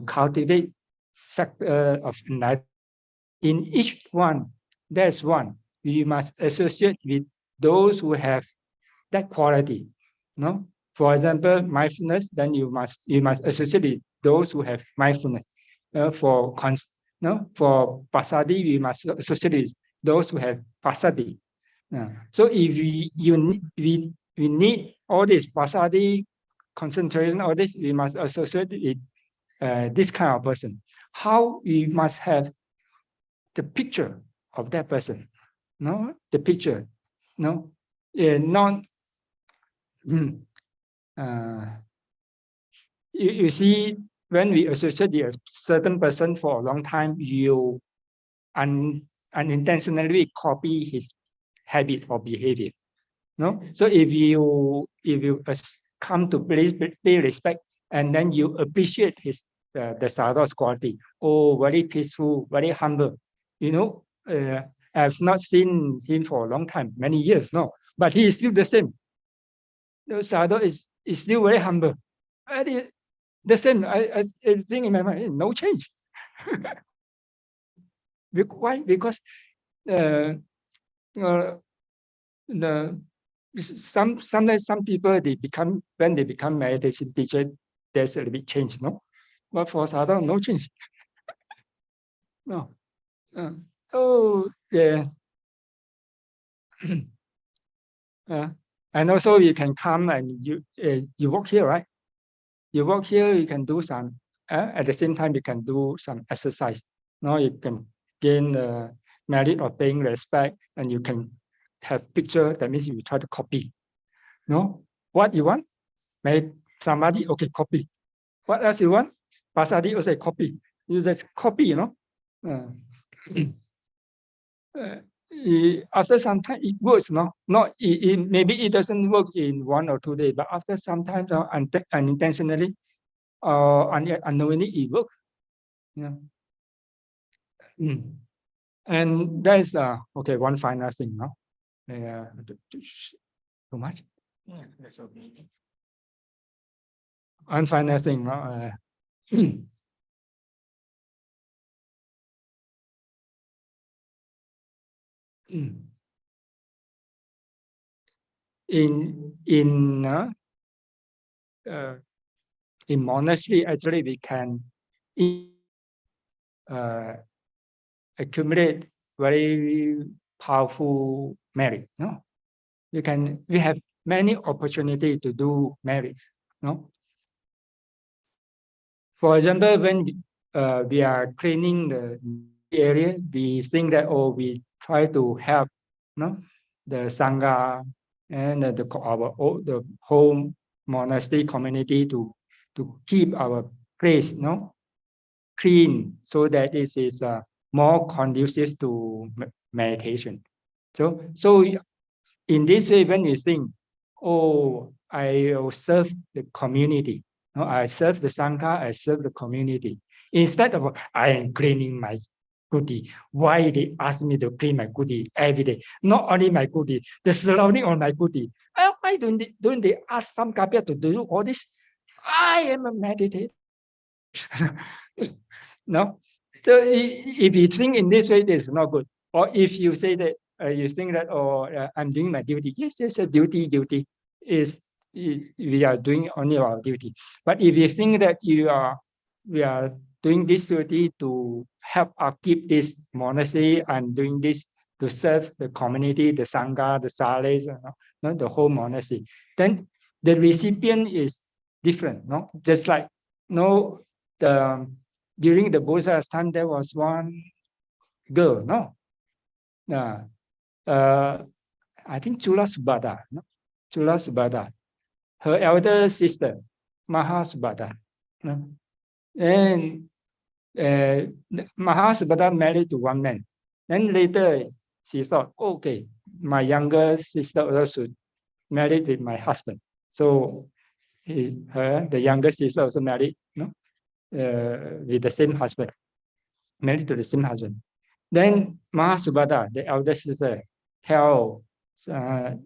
cultivate factor of enlightenment. In each one, there's one. We must associate with those who have that quality. No, for example, mindfulness. Then you must associate with those who have mindfulness. For passaddhi, we must associate with those who have passaddhi. So if we need all this passaddhi, concentration, all this, we must associate with this kind of person. How we must have the picture of that person, no, the picture, no, not. You see, when we associate a certain person for a long time, you unintentionally copy his habit or behavior. No, so if you come to pay respect, and then you appreciate his the sadhu's quality. Oh, very peaceful, very humble. I've not seen him for a long time, many years, no, but he is still the same. The sadhu is still very humble. The same. I think in my mind, no change. Why? Because sometimes some people when they become meditation teacher, there's a little bit change, no. But for sadhu, no change. No. Oh yeah. And also you can come and you walk here, right? You walk here, you can do some At the same time, you can do some exercise. Now you can gain merit or paying respect, and you can have picture. That means you try to copy. No, what you want? Make somebody okay copy. What else you want? Pasadi also copy. You just copy, you know. After some time it works, no? Not maybe it doesn't work in 1 or 2 days, but after some time, unintentionally or unknowingly it works. Yeah. And that is okay. One final thing, no? Too much. Yeah, that's okay. One final thing, no? In monastery, actually, we can accumulate very powerful merit. No, we have many opportunities to do merit. No, for example, when we are cleaning the area, we think that we try to help, no, the sangha and the whole monastery community to keep our place, no, clean, so that this is more conducive to meditation. So in this way, when we think, I will serve the community, no, I serve the sangha, I serve the community. Instead of I am cleaning my kuti, why they ask me to clean my kuti every day? Not only my kuti, the surrounding on my kuti. Why don't they ask some kapya to do all this? I am a meditator. No, so if you think in this way, it's not good. Or if you say that you think that I'm doing my duty, yes, duty is we are doing only our duty. But if you think that we are doing this duty to help keep this monastery and doing this to serve the community, the sangha, the salas, not the whole monastery, then the recipient is different. No, just like during the Buddha's time, there was one girl, no, I think Chula Subhada, no? Chula Subhada, her elder sister, Mahasubhada, no? And Mahasubhada married to one man. Then later she thought, okay, my younger sister also should marry with my husband. So the younger sister also married, no, with the same husband, married to the same husband. Then Mahasubhada, the elder sister, tell her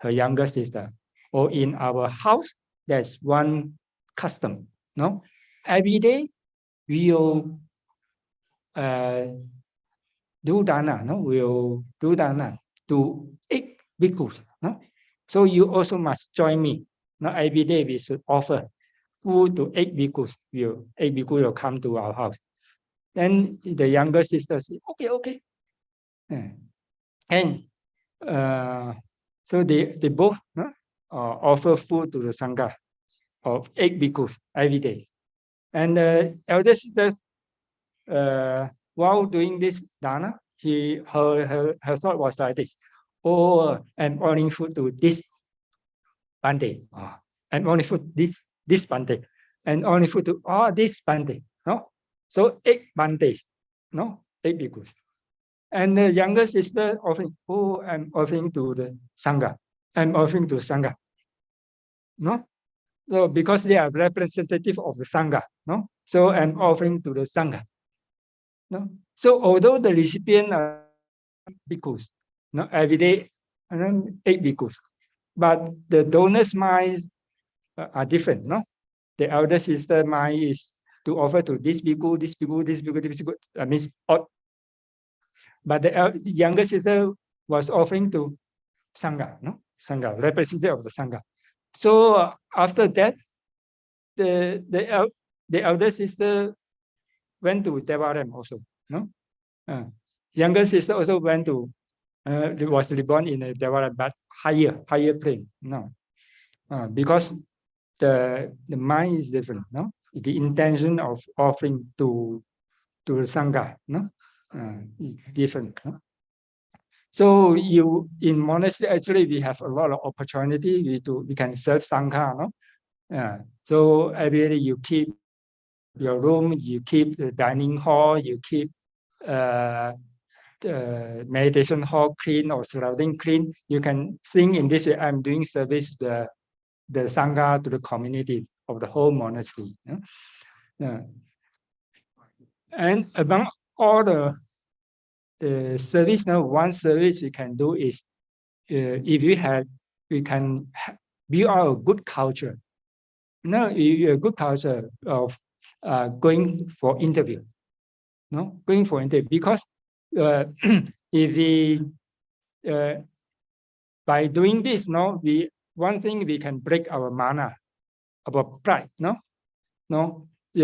younger sister, in our house, there's one custom. No, every day we'll do dana. No, we'll do dana to 8 bhikkhus. No, so you also must join me. Now every day we should offer food to 8 bhikkhus. 8 bhikkhus will come to our house. Then the younger sister said, okay. And so they both offer food to the sangha of 8 bhikkhus every day. And the elder sister, while doing this dana, her thought was like this: I'm offering food to this Bante. I'm offering food this Bante, and offering food to all this Bante. No, so 8 Bantes, no, 8 bhikkhus. And the younger sister offering, I'm offering to the sangha. I'm offering to sangha. No, so because they are representative of the sangha. No, so I'm offering to the sangha. No, so although the recipient are bhikkhus, no, every day, and then 8 bhikkhus, but the donor's minds are different. No, the elder sister mind is to offer to this bhikkhu, this bhikkhu, this bhikkhu, this bhikkhu. That means odd. But the younger sister was offering to sangha, no, sangha, representative of the sangha. So after that, the elder sister went to Devaram also. No, younger sister also went to. Was reborn in a Devaram, but higher plane. No, because the mind is different. No, the intention of offering to the Sangha, no? It's different. No? So you in monastery, actually we have a lot of opportunity. We can serve Sangha, no? So every day you keep your room, you keep the dining hall, you keep meditation hall clean or surrounding clean. You can think in this way, I'm doing service to the Sangha, to the community of the whole monastery. And among all the service, now one service we can do is if we can build our good culture. Now, a good culture of going for interview. No, going for interview, because if we by doing this, no, one thing we can break our mana, our pride, no.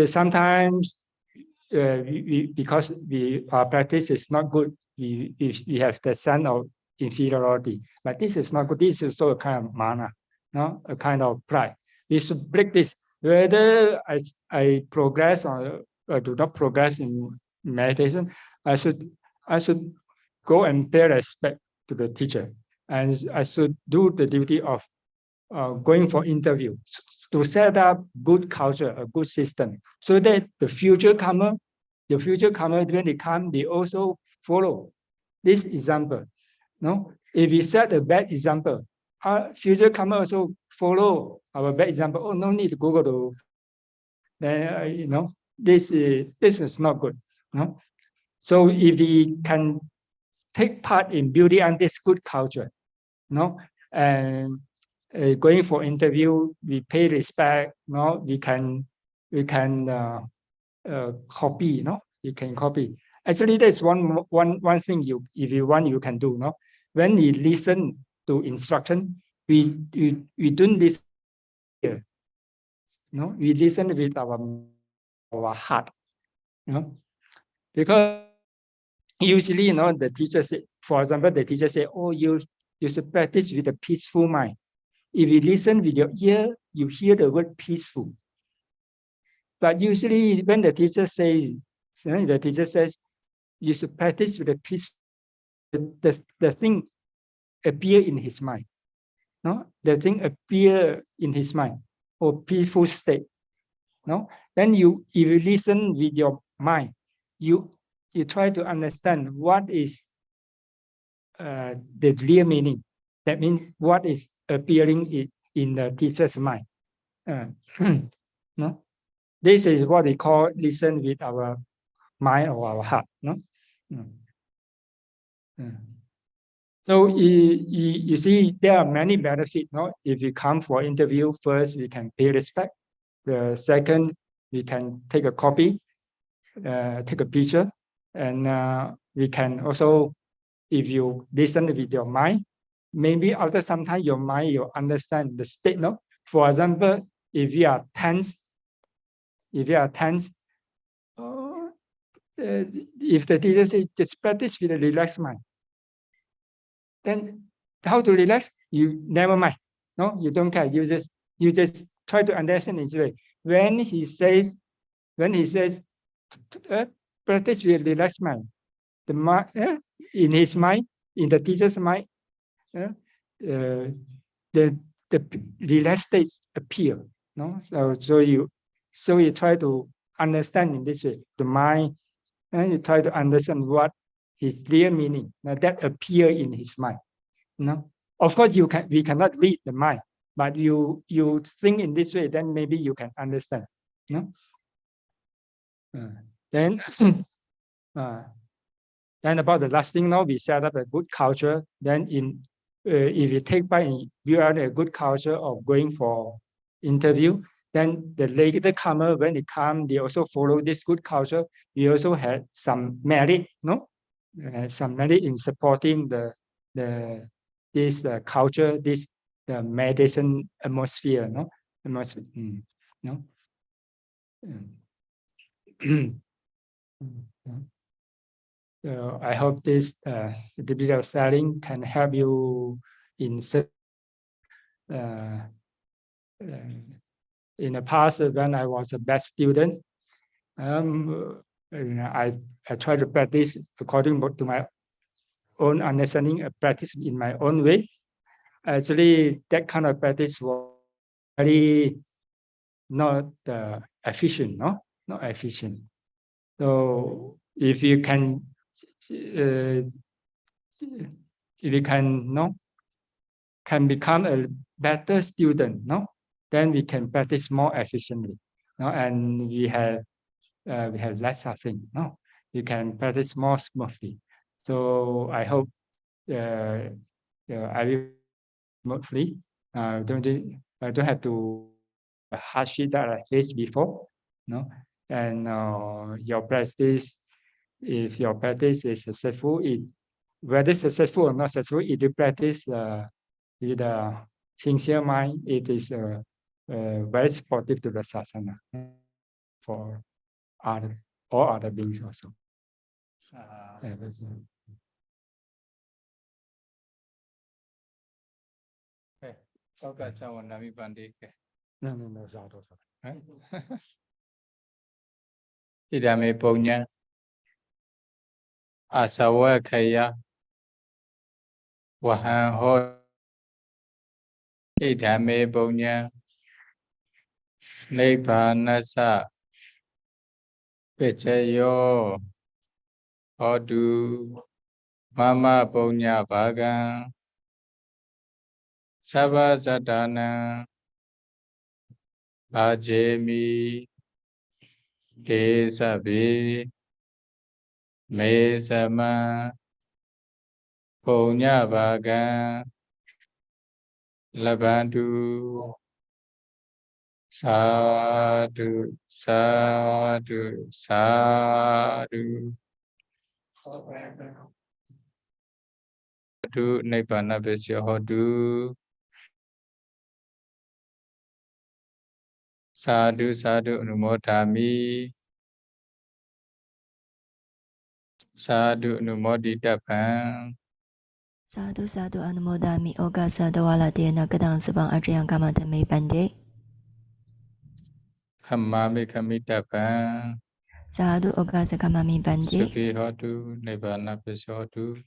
Sometimes because our practice is not good, we have the sense of inferiority. But this is not good. This is also a kind of mana, no, a kind of pride. We should break this. Whether I progress or do not progress in meditation, I should go and pay respect to the teacher, and I should do the duty of going for interview to set up good culture, a good system, so that the future comer, when they come, they also follow this example. No, if we set a bad example, our future comer also follow our bad example. Oh, no need to go to. Then this is not good. No, so if we can take part in building on this good culture, no, and going for interview, we pay respect. No, we can copy. No, you can copy. Actually, that's one thing if you want, you can do. No, when we listen to instruction, we don't listen here. No, we listen with our heart. No, because usually, the teacher say, for example, the teacher say, "Oh, you should practice with a peaceful mind." If you listen with your ear, you hear the word peaceful. But usually, when the teacher says, you should practice with a peace, the thing appear in his mind. No, the thing appear in his mind, or peaceful state. No, then if you listen with your mind, you try to understand what is the real meaning. That means what is appearing in the teacher's mind. No, this is what we call listen with our mind or our heart. No, so you see, there are many benefits. No, if you come for interview, first we can pay respect. The second, we can take a copy, take a picture, and we can also, if you listen with your mind, maybe after some time your mind you understand the state. No, for example, if you are tense, if the teacher says just practice with a relaxed mind, then how to relax? You never mind. No, you don't care. You just try to understand his way. When he says practice with a relaxed mind, the mind in his mind, in the teacher's mind, the relaxed states appear. No, so you try to understand in this way the mind, and you try to understand what his real meaning that appear in his mind. No, of course we cannot read the mind, but you think in this way, then maybe you can understand. No, then and about the last thing, now we set up a good culture. Then if you take part in build a good culture of going for interview, then the later comer, when they come, they also follow this good culture. We also had some merit, some merit in supporting this culture, this the meditation atmosphere, So I hope this digital sharing can help you in in the past when I was a bad student, I try to practice according to my own understanding, practice in my own way. Actually, that kind of practice was very not efficient, no, not efficient. So if you can, can become a better student, no, then we can practice more efficiently, no, and we have less suffering, no, we can practice more smoothly. So I hope I will smoothly. I don't have to hardship that I faced before, no, and your practice, if your practice is successful, whether successful or not successful, if you practice with a sincere mind, it is very supportive to the sasana for all other beings also. Idame Punya Asawa Kaya Wahan Ho Idame Punya Nibbana Pechayo Hodu Mama Punya Bhagan Sava Zadana Bhajemi Kesavi Mesama Punya Bhagan Labantu Sadhu Sadhu Sadhu Sadhu Nibbana Pesya Hodu Sadhu Sadhu Anumodami Sadhu Anumoditapan Sadhu Sadhu Anumodami Oga Sadhawaladena Gadang Sabang Arjayang Kamatame Pandey Kamami Kamitapan Sadhu Oga Sakamami Pandey Sukhi Hodu Nibbana Pesya Hodu